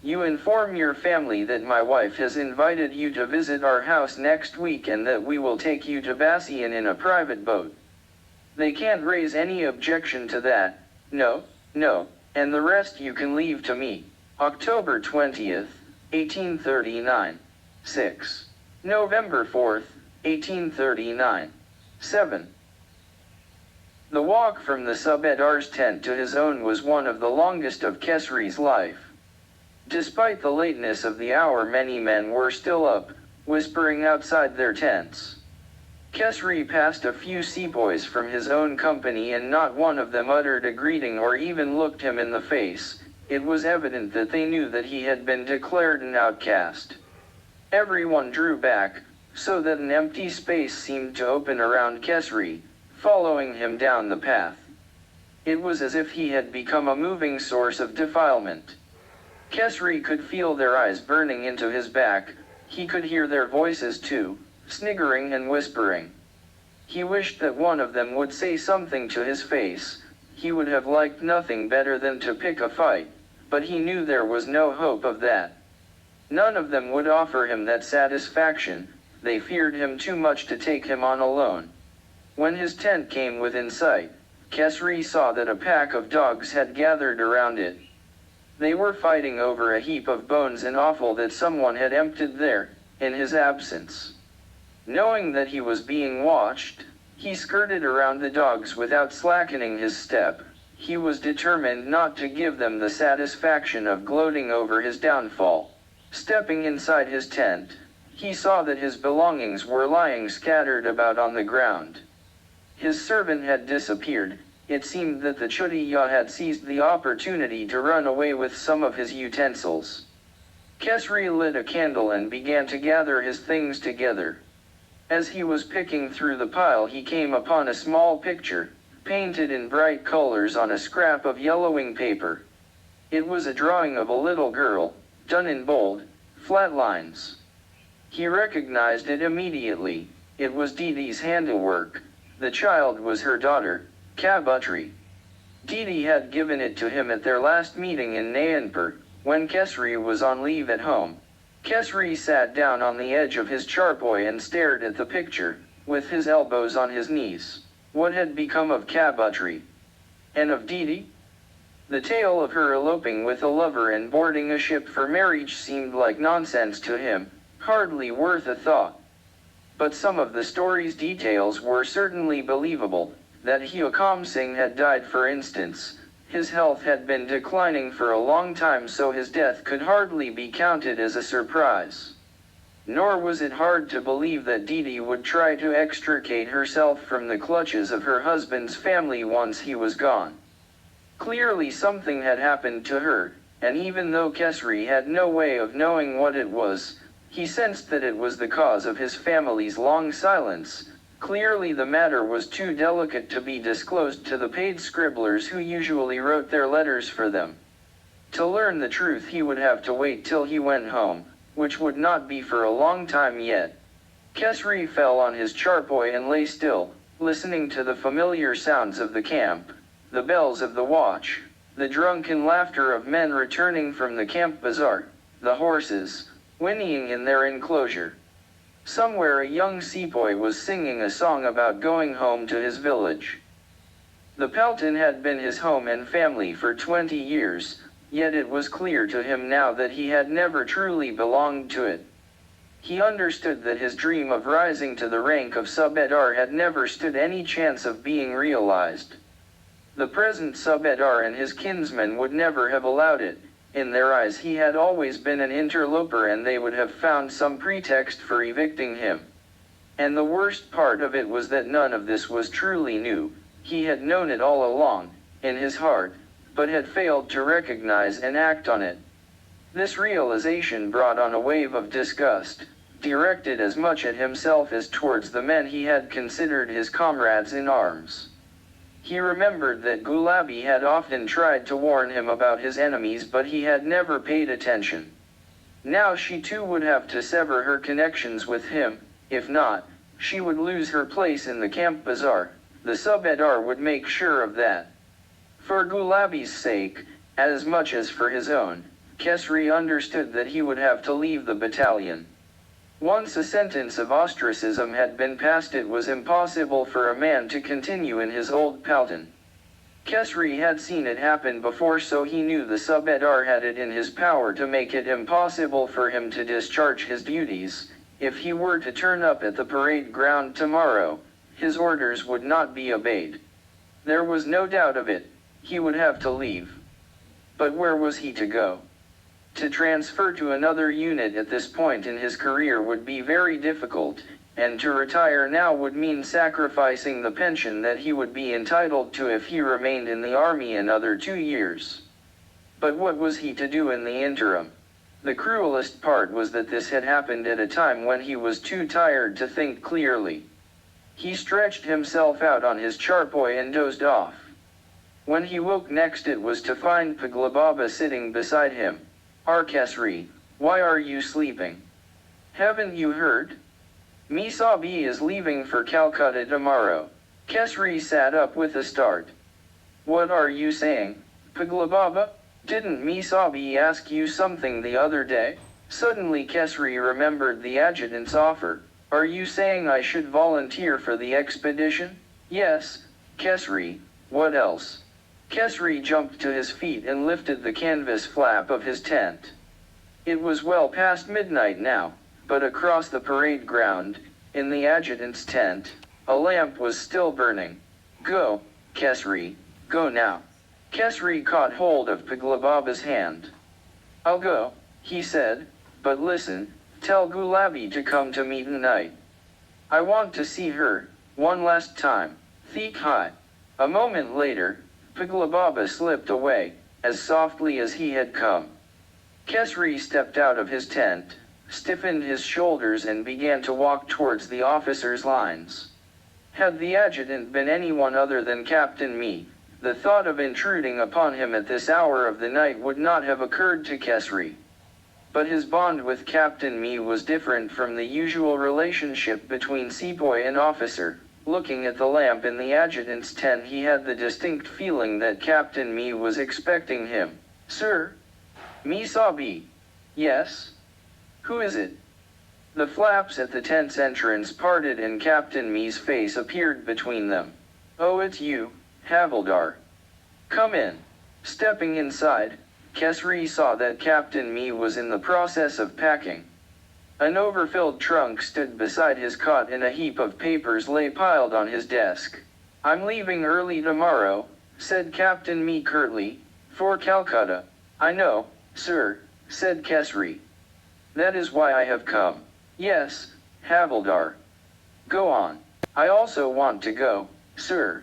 You inform your family that my wife has invited you to visit our house next week and that we will take you to Basian in a private boat. They can't raise any objection to that, no, and the rest you can leave to me. October 20th, 1839. 6. November 4th, 1839. 7. The walk from the subedar's tent to his own was one of the longest of Kesri's life. Despite the lateness of the hour, many men were still up, whispering outside their tents. Kesri passed a few sepoys from his own company and not one of them uttered a greeting or even looked him in the face. It was evident that they knew that he had been declared an outcast. Everyone drew back, so that an empty space seemed to open around Kesri, following him down the path. It was as if he had become a moving source of defilement. Kesri could feel their eyes burning into his back. He could hear their voices too, sniggering and whispering. He wished that one of them would say something to his face. He would have liked nothing better than to pick a fight, but he knew there was no hope of that. None of them would offer him that satisfaction. They feared him too much to take him on alone. When his tent came within sight, Kesri saw that a pack of dogs had gathered around it. They were fighting over a heap of bones and offal that someone had emptied there, in his absence. Knowing that he was being watched, he skirted around the dogs without slackening his step. He was determined not to give them the satisfaction of gloating over his downfall. Stepping inside his tent, he saw that his belongings were lying scattered about on the ground. His servant had disappeared. It seemed that the Chutiya had seized the opportunity to run away with some of his utensils. Kesri lit a candle and began to gather his things together. As he was picking through the pile, he came upon a small picture, painted in bright colors on a scrap of yellowing paper. It was a drawing of a little girl, done in bold, flat lines. He recognized it immediately. It was Didi's handiwork. The child was her daughter, Kabutri. Didi had given it to him at their last meeting in Nayanpur, when Kesri was on leave at home. Kesri sat down on the edge of his charpoy and stared at the picture, with his elbows on his knees. What had become of Kabutri? And of Didi? The tale of her eloping with a lover and boarding a ship for marriage seemed like nonsense to him, hardly worth a thought. But some of the story's details were certainly believable. That Hyakam Singh had died, for instance. His health had been declining for a long time, so his death could hardly be counted as a surprise. Nor was it hard to believe that Didi would try to extricate herself from the clutches of her husband's family once he was gone. Clearly something had happened to her, and even though Kesri had no way of knowing what it was, he sensed that it was the cause of his family's long silence. Clearly the matter was too delicate to be disclosed to the paid scribblers who usually wrote their letters for them. To learn the truth he would have to wait till he went home, which would not be for a long time yet. Kesri fell on his charpoy and lay still, listening to the familiar sounds of the camp, the bells of the watch, the drunken laughter of men returning from the camp bazaar, the horses, whinnying in their enclosure. Somewhere a young sepoy was singing a song about going home to his village. The Pelton had been his home and family for 20 years, yet it was clear to him now that he had never truly belonged to it. He understood that his dream of rising to the rank of subedar had never stood any chance of being realized. The present subedar and his kinsmen would never have allowed it. In their eyes he had always been an interloper and they would have found some pretext for evicting him. And the worst part of it was that none of this was truly new. He had known it all along, in his heart, but had failed to recognize and act on it. This realization brought on a wave of disgust, directed as much at himself as towards the men he had considered his comrades in arms. He remembered that Gulabi had often tried to warn him about his enemies, but he had never paid attention. Now she too would have to sever her connections with him. If not, she would lose her place in the camp bazaar. The subedar would make sure of that. For Gulabi's sake, as much as for his own, Kesri understood that he would have to leave the battalion. Once a sentence of ostracism had been passed, it was impossible for a man to continue in his old Pelton. Kesri had seen it happen before, so he knew the subedar had it in his power to make it impossible for him to discharge his duties. If he were to turn up at the parade ground tomorrow, his orders would not be obeyed. There was no doubt of it. He would have to leave. But where was he to go? To transfer to another unit at this point in his career would be very difficult, and to retire now would mean sacrificing the pension that he would be entitled to if he remained in the army another 2 years. But what was he to do in the interim? The cruelest part was that this had happened at a time when he was too tired to think clearly. He stretched himself out on his charpoy and dozed off. When he woke next, it was to find Paglababa sitting beside him. Kesri, why are you sleeping? Haven't you heard? Misabi is leaving for Calcutta tomorrow. Kesri sat up with a start. What are you saying, Paglababa? Didn't Misabi ask you something the other day? Suddenly Kesri remembered the adjutant's offer. Are you saying I should volunteer for the expedition? Yes, Kesri, what else? Kesri jumped to his feet and lifted the canvas flap of his tent. It was well past midnight now, but across the parade ground, in the adjutant's tent, a lamp was still burning. Go, Kesri, go now. Kesri caught hold of Paglababa's hand. I'll go, he said, but listen, tell Gulabi to come to me tonight. I want to see her, one last time. Thiek hai. A moment later, Paglababa slipped away, as softly as he had come. Kesri stepped out of his tent, stiffened his shoulders and began to walk towards the officers' lines. Had the adjutant been anyone other than Captain Me, the thought of intruding upon him at this hour of the night would not have occurred to Kesri. But his bond with Captain Me was different from the usual relationship between sepoy and officer. Looking at the lamp in the adjutant's tent, he had the distinct feeling that Captain Me was expecting him. Sir? Misabi? Yes? Who is it? The flaps at the tent's entrance parted and Captain Me's face appeared between them. Oh, it's you, Havildar. Come in. Stepping inside, Kesri saw that Captain Me was in the process of packing. An overfilled trunk stood beside his cot and a heap of papers lay piled on his desk. I'm leaving early tomorrow, said Captain Me curtly, for Calcutta. I know, sir, said Kesri. That is why I have come. Yes, Havildar. Go on. I also want to go, sir.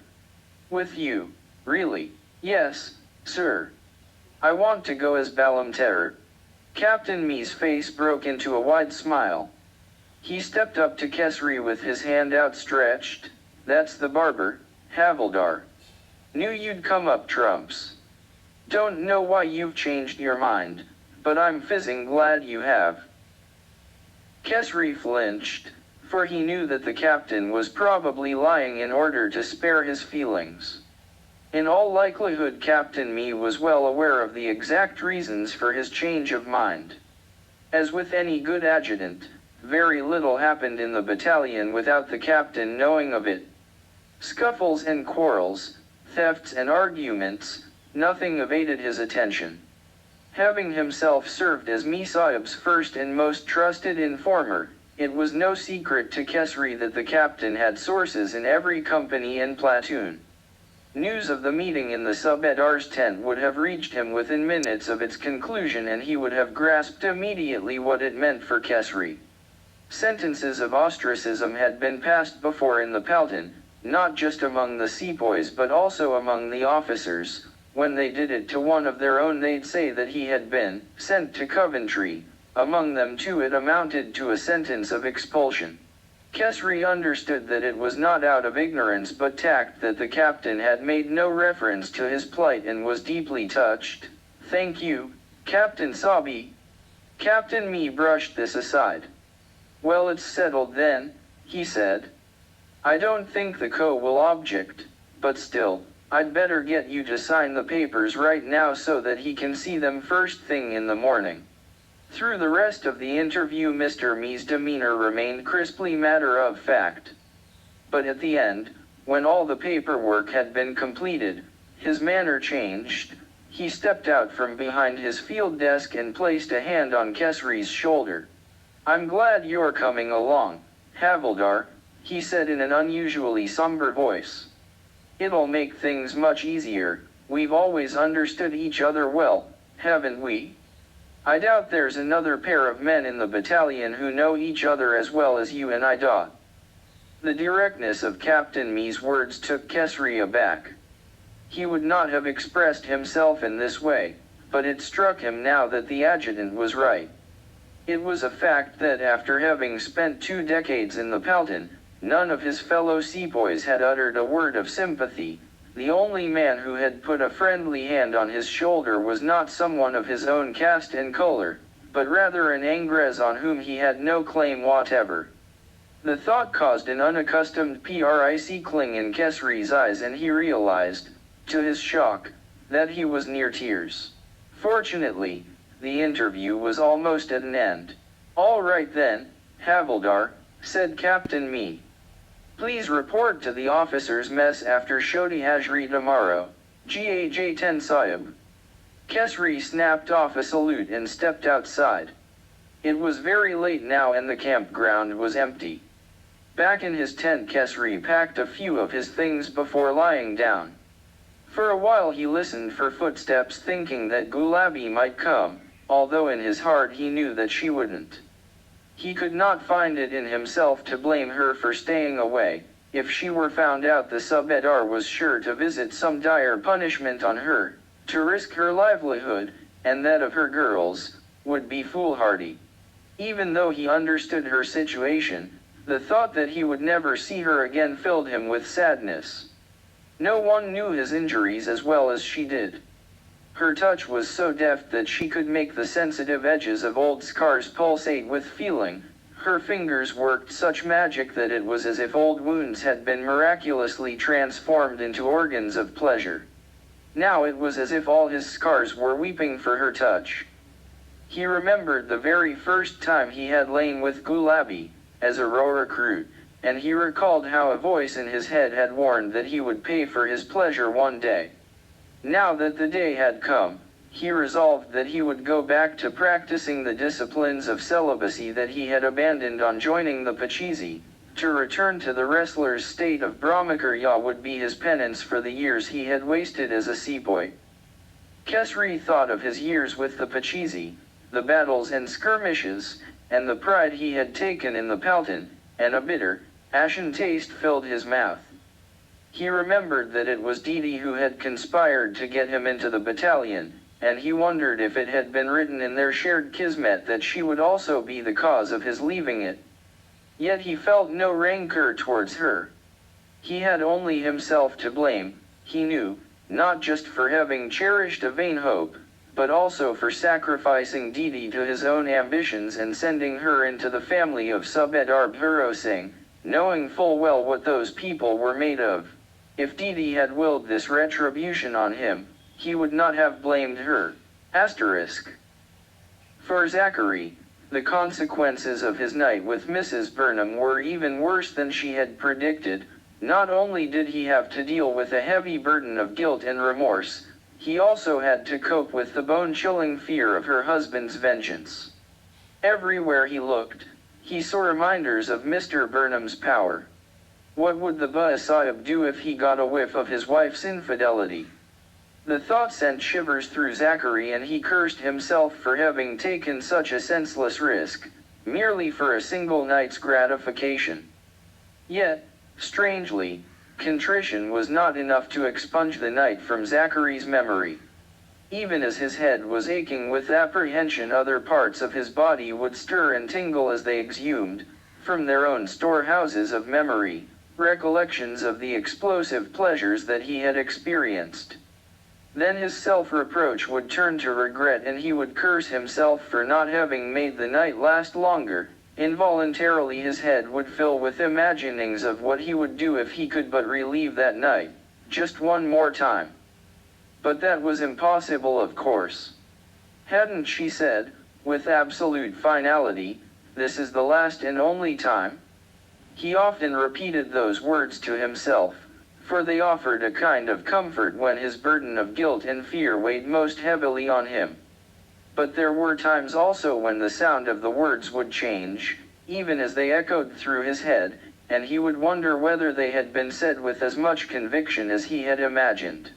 With you, really? Yes, sir. I want to go as Balamterer. Captain Me's face broke into a wide smile. He stepped up to Kesri with his hand outstretched. That's the barber, Havildar. Knew you'd come up trumps. Don't know why you've changed your mind, but I'm fizzing glad you have. Kesri flinched, for he knew that the captain was probably lying in order to spare his feelings. In all likelihood Captain Me was well aware of the exact reasons for his change of mind. As with any good adjutant, very little happened in the battalion without the captain knowing of it. Scuffles and quarrels, thefts and arguments, nothing evaded his attention. Having himself served as Sahib's first and most trusted informer, it was no secret to Kesri that the captain had sources in every company and platoon. News of the meeting in the subedar's tent would have reached him within minutes of its conclusion, and he would have grasped immediately what it meant for Kesri. Sentences of ostracism had been passed before in the Palton, not just among the sepoys but also among the officers. When they did it to one of their own, they'd say that he had been sent to Coventry. Among them too it amounted to a sentence of expulsion. Kesri understood that it was not out of ignorance but tact that the captain had made no reference to his plight, and was deeply touched. "Thank you, Captain Sabi." Captain Me brushed this aside. "Well, it's settled then," he said. "I don't think the co will object, but still, I'd better get you to sign the papers right now so that he can see them first thing in the morning." Through the rest of the interview Mr. Me's demeanor remained crisply matter-of-fact. But at the end, when all the paperwork had been completed, his manner changed. He stepped out from behind his field desk and placed a hand on Kesri's shoulder. "I'm glad you're coming along, Havildar," he said in an unusually somber voice. "It'll make things much easier. We've always understood each other well, haven't we? I doubt there's another pair of men in the battalion who know each other as well as you and I do." The directness of Captain Me's words took Kesri aback. He would not have expressed himself in this way, but it struck him now that the adjutant was right. It was a fact that after having spent 2 decades in the Palton, none of his fellow sepoys had uttered a word of sympathy. The only man who had put a friendly hand on his shoulder was not someone of his own caste and color, but rather an Angrez on whom he had no claim whatever. The thought caused an unaccustomed prickling in Kesri's eyes, and he realized, to his shock, that he was near tears. Fortunately, the interview was almost at an end. "All right then, Havildar," said Captain Me. "Please report to the officers' mess after Shoti Hajri tomorrow. Gaj 10 Sahib." Kesri snapped off a salute and stepped outside. It was very late now and the campground was empty. Back in his tent Kesri packed a few of his things before lying down. For a while he listened for footsteps, thinking that Gulabi might come, although in his heart he knew that she wouldn't. He could not find it in himself to blame her for staying away. If she were found out, the subedar was sure to visit some dire punishment on her. To risk her livelihood, and that of her girls, would be foolhardy. Even though he understood her situation, the thought that he would never see her again filled him with sadness. No one knew his injuries as well as she did. Her touch was so deft that she could make the sensitive edges of old scars pulsate with feeling. Her fingers worked such magic that it was as if old wounds had been miraculously transformed into organs of pleasure. Now it was as if all his scars were weeping for her touch. He remembered the very first time he had lain with Gulabi, as a raw recruit, and he recalled how a voice in his head had warned that he would pay for his pleasure one day. Now that the day had come, he resolved that he would go back to practicing the disciplines of celibacy that he had abandoned on joining the Pachizi. To return to the wrestler's state of Brahmacharya would be his penance for the years he had wasted as a sepoy. Kesri thought of his years with the Pachizi, the battles and skirmishes, and the pride he had taken in the Palton, and a bitter, ashen taste filled his mouth. He remembered that it was Didi who had conspired to get him into the battalion, and he wondered if it had been written in their shared kismet that she would also be the cause of his leaving it. Yet he felt no rancor towards her. He had only himself to blame, he knew, not just for having cherished a vain hope, but also for sacrificing Didi to his own ambitions and sending her into the family of Subedar Bhuro Singh, knowing full well what those people were made of. If Dee Dee had willed this retribution on him, he would not have blamed her. Asterisk. For Zachary, the consequences of his night with Mrs. Burnham were even worse than she had predicted. Not only did he have to deal with a heavy burden of guilt and remorse, he also had to cope with the bone-chilling fear of her husband's vengeance. Everywhere he looked, he saw reminders of Mr. Burnham's power. What would the Ba'asayab do if he got a whiff of his wife's infidelity? The thought sent shivers through Zachary, and he cursed himself for having taken such a senseless risk, merely for a single night's gratification. Yet, strangely, contrition was not enough to expunge the night from Zachary's memory. Even as his head was aching with apprehension, other parts of his body would stir and tingle as they exhumed, from their own storehouses of memory, recollections of the explosive pleasures that he had experienced. Then his self-reproach would turn to regret, and he would curse himself for not having made the night last longer. Involuntarily his head would fill with imaginings of what he would do if he could but relive that night, just one more time. But that was impossible, of course. Hadn't she said, with absolute finality, "This is the last and only time"? He often repeated those words to himself, for they offered a kind of comfort when his burden of guilt and fear weighed most heavily on him. But there were times also when the sound of the words would change, even as they echoed through his head, and he would wonder whether they had been said with as much conviction as he had imagined.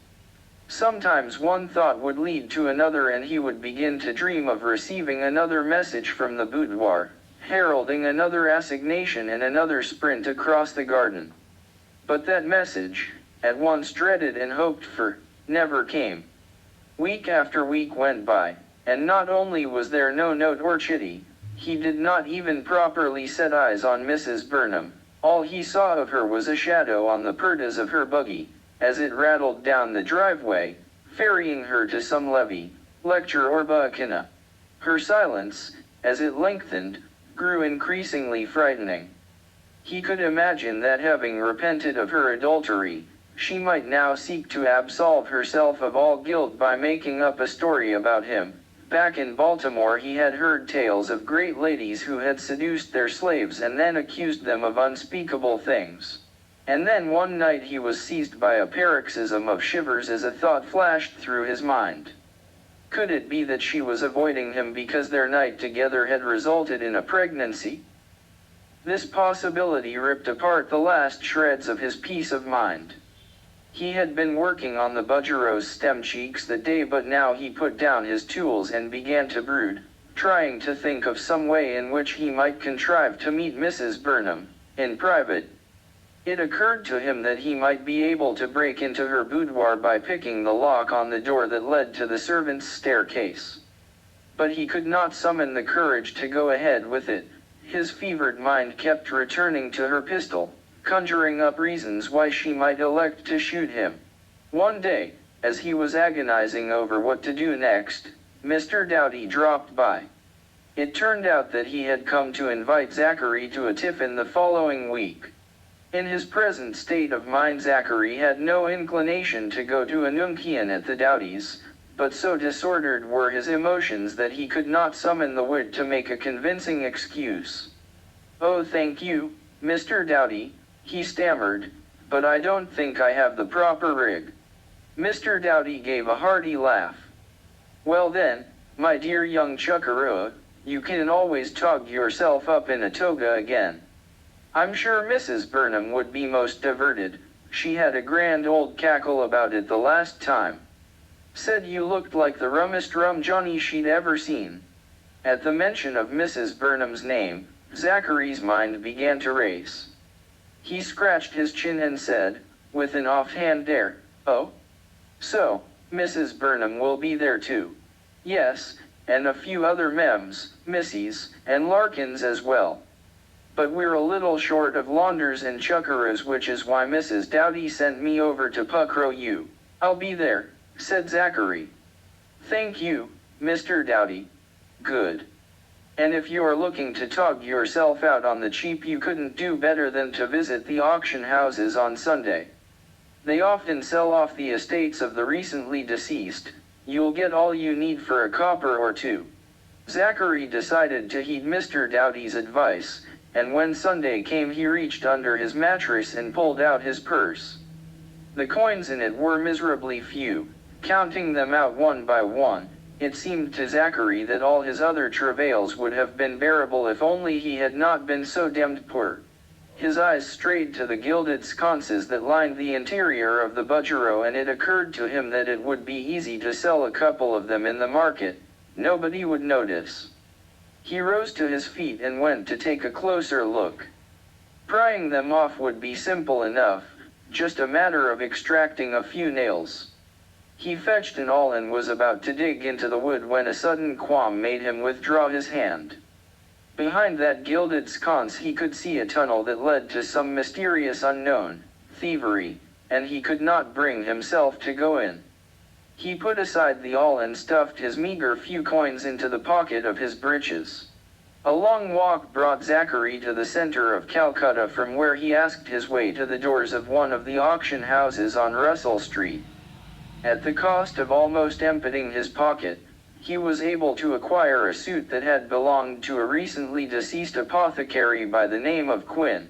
Sometimes one thought would lead to another, and he would begin to dream of receiving another message from the boudoir, heralding another assignation and another sprint across the garden. But that message, at once dreaded and hoped for, never came. Week after week went by, and not only was there no note or chitty, he did not even properly set eyes on Mrs. Burnham. All he saw of her was a shadow on the purdas of her buggy, as it rattled down the driveway, ferrying her to some levee, lecture or ba'akina. Her silence, as it lengthened, grew increasingly frightening. He could imagine that, having repented of her adultery, she might now seek to absolve herself of all guilt by making up a story about him. Back in Baltimore he had heard tales of great ladies who had seduced their slaves and then accused them of unspeakable things. And then one night he was seized by a paroxysm of shivers as a thought flashed through his mind. Could it be that she was avoiding him because their night together had resulted in a pregnancy? This possibility ripped apart the last shreds of his peace of mind. He had been working on the Budgerose stem cheeks that day, but now he put down his tools and began to brood, trying to think of some way in which he might contrive to meet Mrs. Burnham, in private. It occurred to him that he might be able to break into her boudoir by picking the lock on the door that led to the servants' staircase. But he could not summon the courage to go ahead with it. His fevered mind kept returning to her pistol, conjuring up reasons why she might elect to shoot him. One day, as he was agonizing over what to do next, Mr. Doughty dropped by. It turned out that he had come to invite Zachary to a tiffin the following week. In his present state of mind, Zachary had no inclination to go to a nunkian at the Doughty's, but so disordered were his emotions that he could not summon the wit to make a convincing excuse. "Oh, thank you, Mr. Doughty," he stammered, "but I don't think I have the proper rig." Mr. Doughty gave a hearty laugh. "Well then, my dear young chuckaroo, you can always tog yourself up in a toga again. I'm sure Mrs. Burnham would be most diverted. She had a grand old cackle about it the last time. Said you looked like the rummest rum Johnny she'd ever seen." At the mention of Mrs. Burnham's name, Zachary's mind began to race. He scratched his chin and said, with an offhand air, "Oh? So, Mrs. Burnham will be there too?" "Yes, and a few other mems, missies, and Larkins as well. But we're a little short of launders and chuckaroos, which is why Mrs. Doughty sent me over to puckrow you." "I'll be there," said Zachary. "Thank you, Mr. Doughty." "Good. And if you're looking to tog yourself out on the cheap, you couldn't do better than to visit the auction houses on Sunday. They often sell off the estates of the recently deceased. You'll get all you need for a copper or two. Zachary decided to heed Mr. Doughty's advice, and when Sunday came he reached under his mattress and pulled out his purse. The coins in it were miserably few. Counting them out one by one, it seemed to Zachary that all his other travails would have been bearable if only he had not been so damned poor. His eyes strayed to the gilded sconces that lined the interior of the budgerow, and it occurred to him that it would be easy to sell a couple of them in the market. Nobody would notice. He rose to his feet and went to take a closer look. Prying them off would be simple enough, just a matter of extracting a few nails. He fetched an awl and was about to dig into the wood when a sudden qualm made him withdraw his hand. Behind that gilded sconce he could see a tunnel that led to some mysterious unknown thievery, and he could not bring himself to go in. He put aside the awl and stuffed his meager few coins into the pocket of his breeches. A long walk brought Zachary to the center of Calcutta, from where he asked his way to the doors of one of the auction houses on Russell Street. At the cost of almost emptying his pocket, he was able to acquire a suit that had belonged to a recently deceased apothecary by the name of Quinn.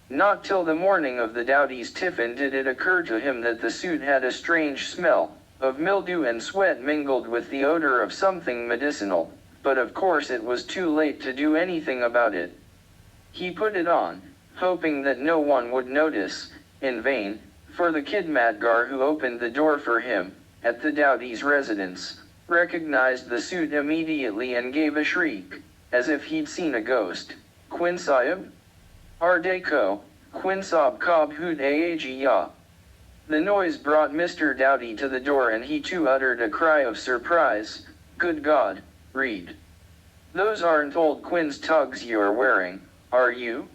Not till the morning of the Doughty's tiffin did it occur to him that the suit had a strange smell, of mildew and sweat mingled with the odor of something medicinal, but of course it was too late to do anything about it. He put it on, hoping that no one would notice, in vain, for the kidmadgar who opened the door for him, at the Doughty's residence, recognized the suit immediately and gave a shriek, as if he'd seen a ghost. "Quinn Sahib? Ardeko, Quinn Sahib Cobb Hood Aagi. The noise brought Mr. Doughty to the door, and he too uttered a cry of surprise. "Good God, Reed. Those aren't old Quinn's tugs you're wearing, are you?"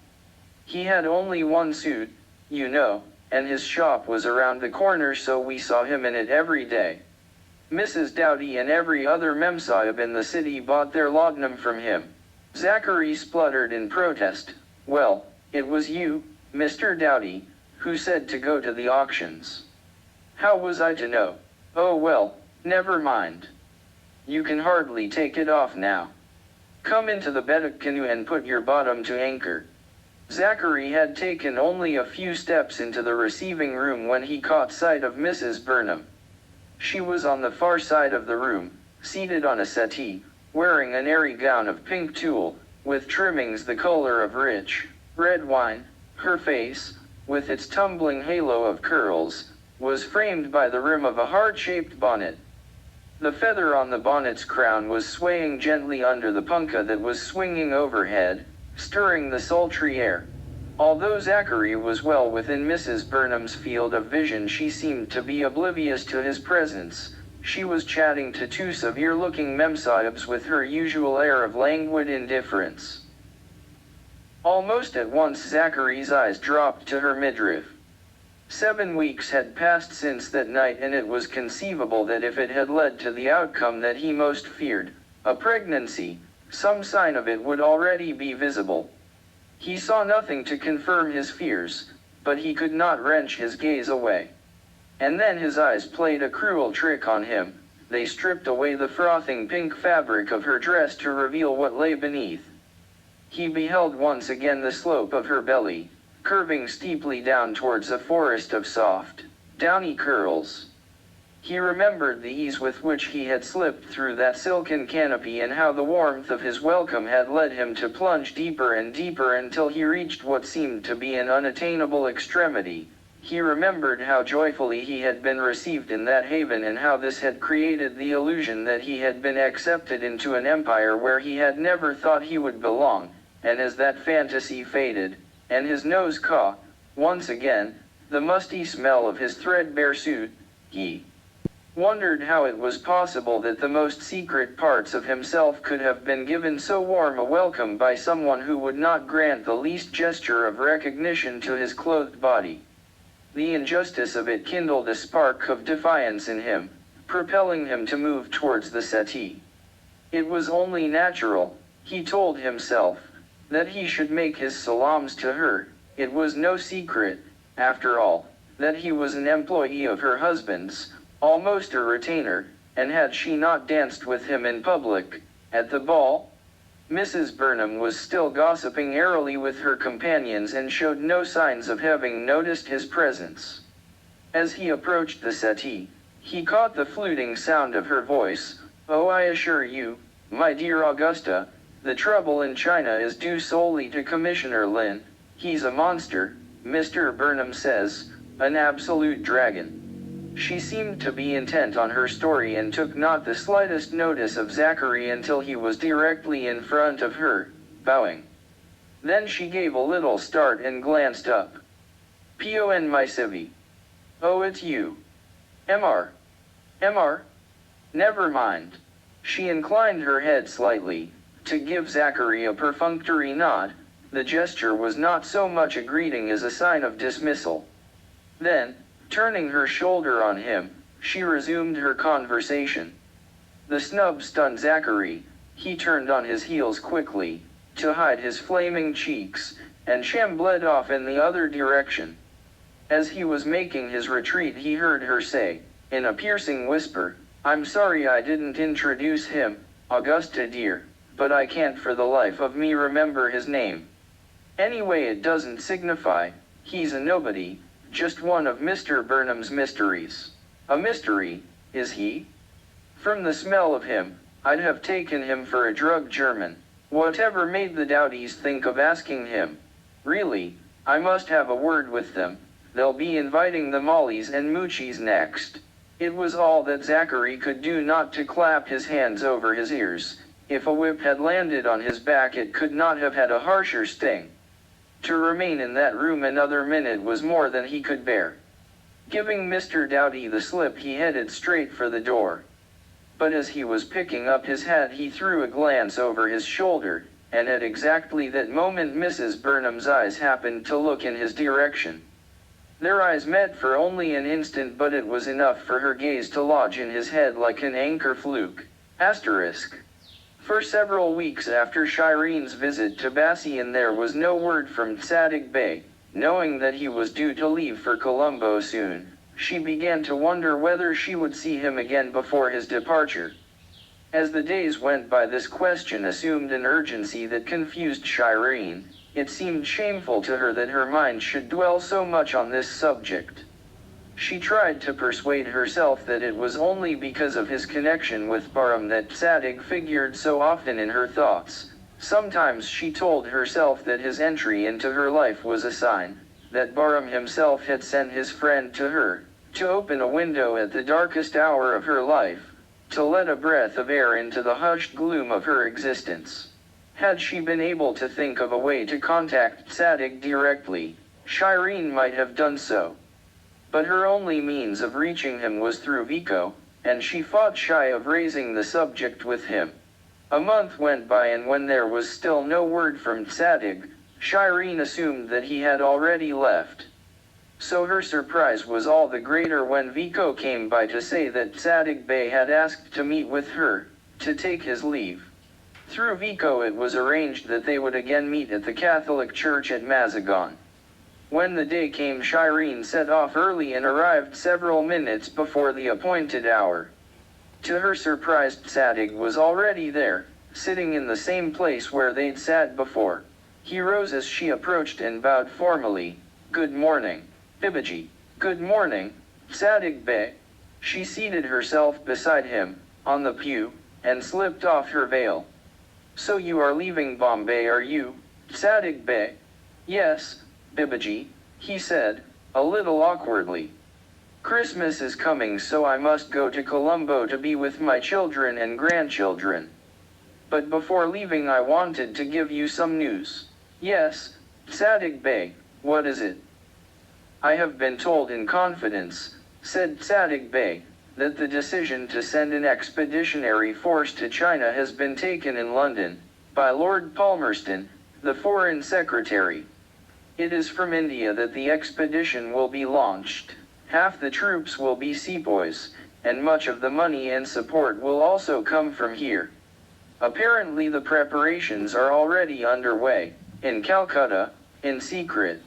He had only one suit, you know, and his shop was around the corner, so we saw him in it every day. Mrs. Doughty and every other memsahib in the city bought their laudanum from him. Zachary spluttered in protest. "Well, it was you, Mr. Doughty, who said to go to the auctions." "How was I to know?" "Oh well, never mind. You can hardly take it off now. Come into the bedok canoe and put your bottom to anchor." Zachary had taken only a few steps into the receiving room when he caught sight of Mrs. Burnham. She was on the far side of the room, seated on a settee, wearing an airy gown of pink tulle, with trimmings the color of rich, red wine. Her face, with its tumbling halo of curls, was framed by the rim of a heart-shaped bonnet. The feather on the bonnet's crown was swaying gently under the punkah that was swinging overhead, stirring the sultry air. Although Zachary was well within Mrs. Burnham's field of vision, she seemed to be oblivious to his presence. She was chatting to two severe-looking memsahibs with her usual air of languid indifference. Almost at once Zachary's eyes dropped to her midriff. 7 weeks had passed since that night, and it was conceivable that if it had led to the outcome that he most feared, a pregnancy, some sign of it would already be visible. He saw nothing to confirm his fears, but he could not wrench his gaze away. And then his eyes played a cruel trick on him. They stripped away the frothing pink fabric of her dress to reveal what lay beneath. He beheld once again the slope of her belly, curving steeply down towards a forest of soft, downy curls. He remembered the ease with which he had slipped through that silken canopy, and how the warmth of his welcome had led him to plunge deeper and deeper until he reached what seemed to be an unattainable extremity. He remembered how joyfully he had been received in that haven, and how this had created the illusion that he had been accepted into an empire where he had never thought he would belong, and as that fantasy faded, and his nose caught, once again, the musty smell of his threadbare suit, he wondered how it was possible that the most secret parts of himself could have been given so warm a welcome by someone who would not grant the least gesture of recognition to his clothed body. The injustice of it kindled a spark of defiance in him, propelling him to move towards the settee. It was only natural, he told himself, that he should make his salams to her. It was no secret, after all, that he was an employee of her husband's, almost a retainer, and had she not danced with him in public, at the ball? Mrs. Burnham was still gossiping airily with her companions and showed no signs of having noticed his presence. As he approached the settee, he caught the fluting sound of her voice. "Oh, I assure you, my dear Augusta, the trouble in China is due solely to Commissioner Lin. He's a monster, Mr. Burnham says, an absolute dragon." She seemed to be intent on her story and took not the slightest notice of Zachary until he was directly in front of her, bowing. Then she gave a little start and glanced up. "Pon my civvy. Oh, it's you. Mr. Mr. Never mind." She inclined her head slightly, to give Zachary a perfunctory nod. The gesture was not so much a greeting as a sign of dismissal. Then, turning her shoulder on him, she resumed her conversation. The snub stunned Zachary. He turned on his heels quickly, to hide his flaming cheeks, and shambled off in the other direction. As he was making his retreat, he heard her say, in a piercing whisper, "I'm sorry I didn't introduce him, Augusta dear, but I can't for the life of me remember his name. Anyway, it doesn't signify. He's a nobody, just one of Mr. Burnham's mysteries." "A mystery, is he?" "From the smell of him, I'd have taken him for a drug German. Whatever made the Dowdies think of asking him? Really, I must have a word with them. They'll be inviting the Mollies and Moochies next." It was all that Zachary could do not to clap his hands over his ears. If a whip had landed on his back, it could not have had a harsher sting. To remain in that room another minute was more than he could bear. Giving Mr. Dowdy the slip, he headed straight for the door. But as he was picking up his hat, he threw a glance over his shoulder, and at exactly that moment Mrs. Burnham's eyes happened to look in his direction. Their eyes met for only an instant, but it was enough for her gaze to lodge in his head like an anchor fluke. Asterisk. For several weeks after Shirene's visit to Bassian, there was no word from Tzadik Bey. Knowing that he was due to leave for Colombo soon, she began to wonder whether she would see him again before his departure. As the days went by, this question assumed an urgency that confused Shirene. It seemed shameful to her that her mind should dwell so much on this subject. She tried to persuade herself that it was only because of his connection with Barham that Tzadik figured so often in her thoughts. Sometimes she told herself that his entry into her life was a sign, that Barham himself had sent his friend to her, to open a window at the darkest hour of her life, to let a breath of air into the hushed gloom of her existence. Had she been able to think of a way to contact Tzadik directly, Shirene might have done so. But her only means of reaching him was through Vico, and she fought shy of raising the subject with him. A month went by, and when there was still no word from Tzadik, Shirene assumed that he had already left. So her surprise was all the greater when Vico came by to say that Tzadik Bey had asked to meet with her, to take his leave. Through Vico it was arranged that they would again meet at the Catholic Church at Mazagon. When the day came, Shirene set off early and arrived several minutes before the appointed hour. To her surprise, Tzadik was already there, sitting in the same place where they'd sat before. He rose as she approached and bowed formally. "Good morning, Bibaji." "Good morning, Tzadik Bey." She seated herself beside him, on the pew, and slipped off her veil. "So you are leaving Bombay, are you, Tzadik Bey?" "Yes, Bibaji," he said, a little awkwardly. "Christmas is coming, so I must go to Colombo to be with my children and grandchildren. But before leaving I wanted to give you some news." "Yes, Tzadik Bey, what is it?" "I have been told in confidence," said Tzadik Bey, "that the decision to send an expeditionary force to China has been taken in London, by Lord Palmerston, the Foreign Secretary. It is from India that the expedition will be launched. Half the troops will be sepoys, and much of the money and support will also come from here. Apparently the preparations are already underway, in Calcutta, in secret.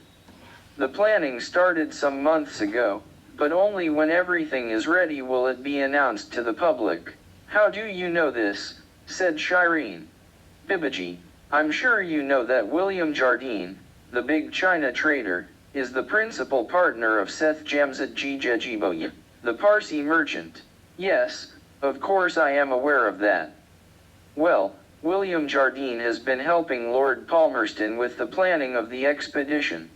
The planning started some months ago, but only when everything is ready will it be announced to the public. How do you know this? Said Shireen. Bibaji, I'm sure you know that William Jardine, the big China trader, is the principal partner of Seth Jamsetji Jejiboye, the Parsi merchant. Yes, of course I am aware of that. Well, William Jardine has been helping Lord Palmerston with the planning of the expedition.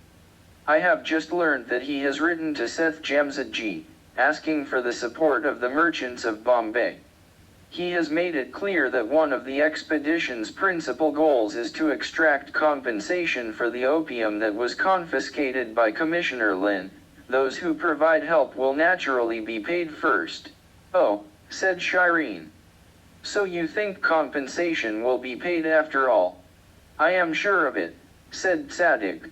I have just learned that he has written to Seth Jamsetji, asking for the support of the merchants of Bombay. He has made it clear that one of the expedition's principal goals is to extract compensation for the opium that was confiscated by Commissioner Lin. Those who provide help will naturally be paid first. Oh, said Shireen. So you think compensation will be paid after all? I am sure of it, said Sadiq.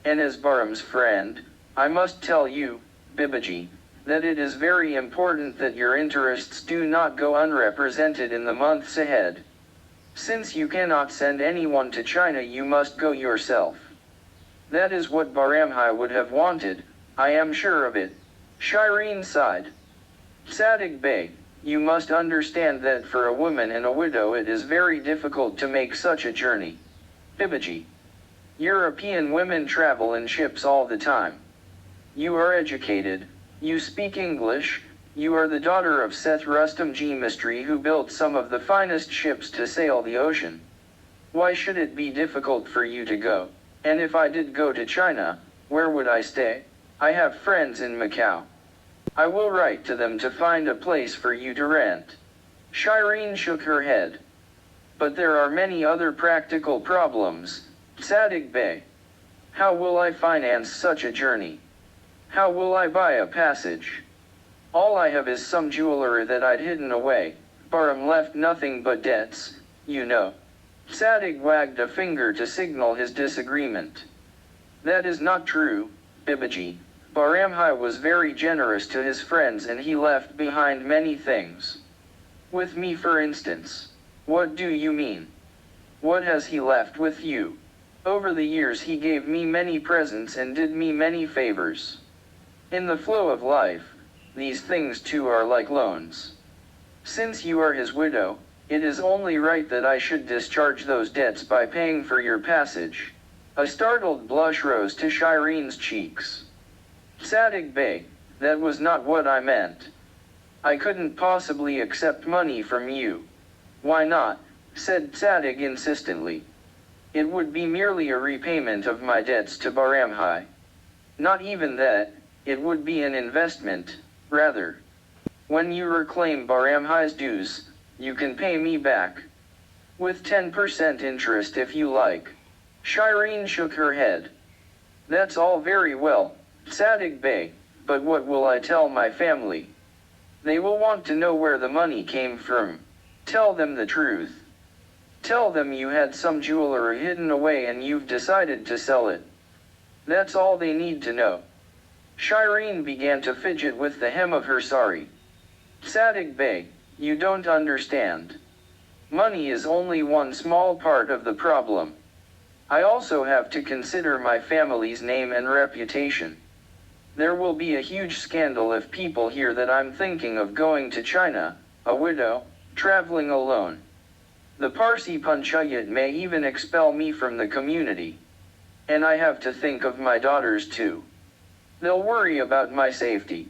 And as Baram's friend, I must tell you, Bibaji, that it is very important that your interests do not go unrepresented in the months ahead. Since you cannot send anyone to China, you must go yourself. That is what Baramhai would have wanted, I am sure of it. Shireen sighed. Sadiq Bey, you must understand that for a woman and a widow it is very difficult to make such a journey. Bibaji. European women travel in ships all the time. You are educated, you speak English, you are the daughter of Seth Rustamji Mistry who built some of the finest ships to sail the ocean. Why should it be difficult for you to go? And if I did go to China, where would I stay? I have friends in Macau. I will write to them to find a place for you to rent. Shireen shook her head. But there are many other practical problems, Sadiq Bey. How will I finance such a journey? How will I buy a passage? All I have is some jewelry that I'd hidden away. Baram left nothing but debts, you know. Sadiq wagged a finger to signal his disagreement. That is not true, Bibaji. Baramhai was very generous to his friends and he left behind many things. With me, for instance. What do you mean? What has he left with you? Over the years he gave me many presents and did me many favors. In the flow of life, these things too are like loans. Since you are his widow, it is only right that I should discharge those debts by paying for your passage. A startled blush rose to Shireen's cheeks. Sadiq Bey, that was not what I meant. I couldn't possibly accept money from you. Why not? Said Sadiq insistently. It would be merely a repayment of my debts to Baramhai. Not even that, it would be an investment, rather. When you reclaim Baramhai's dues, you can pay me back. With 10% interest if you like. Shireen shook her head. That's all very well, Sadiq Bey, but what will I tell my family? They will want to know where the money came from. Tell them the truth. Tell them you had some jewelry hidden away and you've decided to sell it. That's all they need to know. Shireen began to fidget with the hem of her sari. Sadiq Bey, you don't understand. Money is only one small part of the problem. I also have to consider my family's name and reputation. There will be a huge scandal if people hear that I'm thinking of going to China, a widow, traveling alone. The Parsi Panchayat may even expel me from the community. And I have to think of my daughters too. They'll worry about my safety.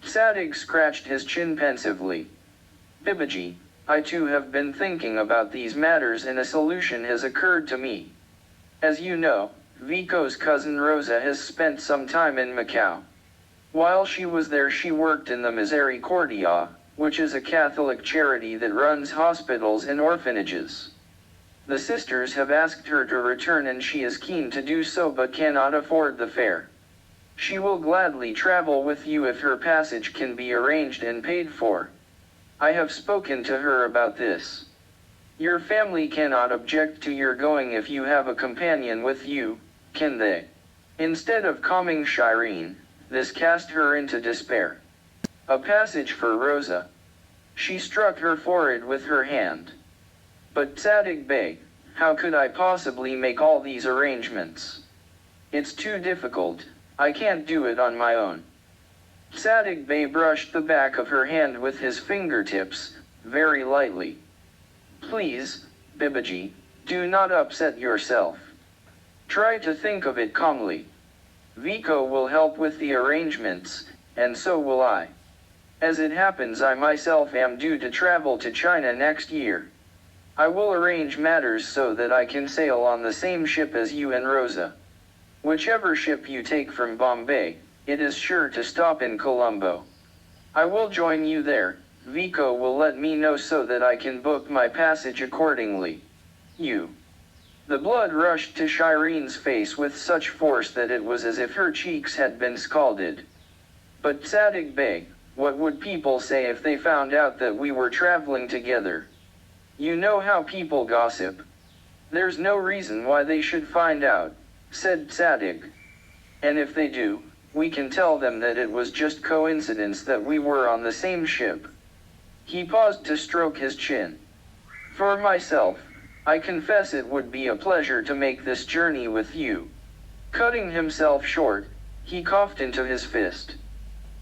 Sadiq scratched his chin pensively. Bibaji, I too have been thinking about these matters and a solution has occurred to me. As you know, Vico's cousin Rosa has spent some time in Macau. While she was there she worked in the Misericordia, which is a Catholic charity that runs hospitals and orphanages. The sisters have asked her to return and she is keen to do so but cannot afford the fare. She will gladly travel with you if her passage can be arranged and paid for. I have spoken to her about this. Your family cannot object to your going if you have a companion with you, can they? Instead of calming Shireen, this cast her into despair. A passage for Rosa. She struck her forehead with her hand. But Sadiq Bey, how could I possibly make all these arrangements? It's too difficult, I can't do it on my own. Sadig Bey brushed the back of her hand with his fingertips, very lightly. Please, Bibaji, do not upset yourself. Try to think of it calmly. Vico will help with the arrangements, and so will I. As it happens, I myself am due to travel to China next year. I will arrange matters so that I can sail on the same ship as you and Rosa. Whichever ship you take from Bombay, it is sure to stop in Colombo. I will join you there. Vico will let me know so that I can book my passage accordingly. You. The blood rushed to Shirene's face with such force that it was as if her cheeks had been scalded. But Sadig Bey, what would people say if they found out that we were traveling together? You know how people gossip. There's no reason why they should find out, said Sadig. And if they do, we can tell them that it was just coincidence that we were on the same ship. He paused to stroke his chin. For myself, I confess it would be a pleasure to make this journey with you. Cutting himself short, he coughed into his fist.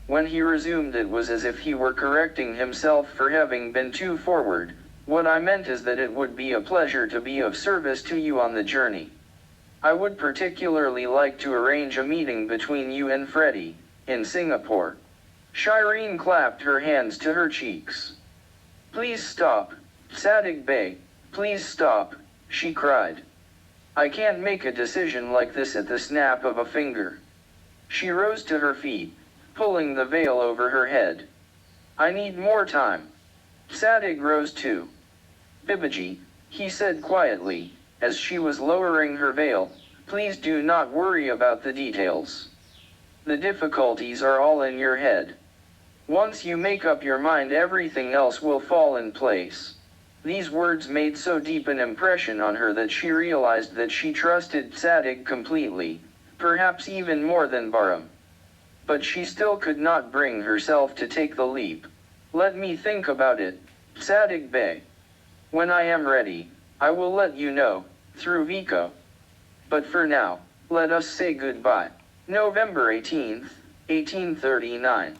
When he resumed, it was as if he were correcting himself for having been too forward. What I meant is that it would be a pleasure to be of service to you on the journey. I would particularly like to arrange a meeting between you and Freddie, in Singapore. Shireen clapped her hands to her cheeks. Please stop, Sadig Bey, please stop, she cried. I can't make a decision like this at the snap of a finger. She rose to her feet, pulling the veil over her head. I need more time. Sadig rose too. Bibaji, he said quietly, as she was lowering her veil, please do not worry about the details. The difficulties are all in your head. Once you make up your mind, everything else will fall in place. These words made so deep an impression on her that she realized that she trusted Sadig completely, perhaps even more than Bahram. But she still could not bring herself to take the leap. Let me think about it, Sadig Bey. When I am ready, I will let you know, through Vico. But for now, let us say goodbye. November 18th, 1839.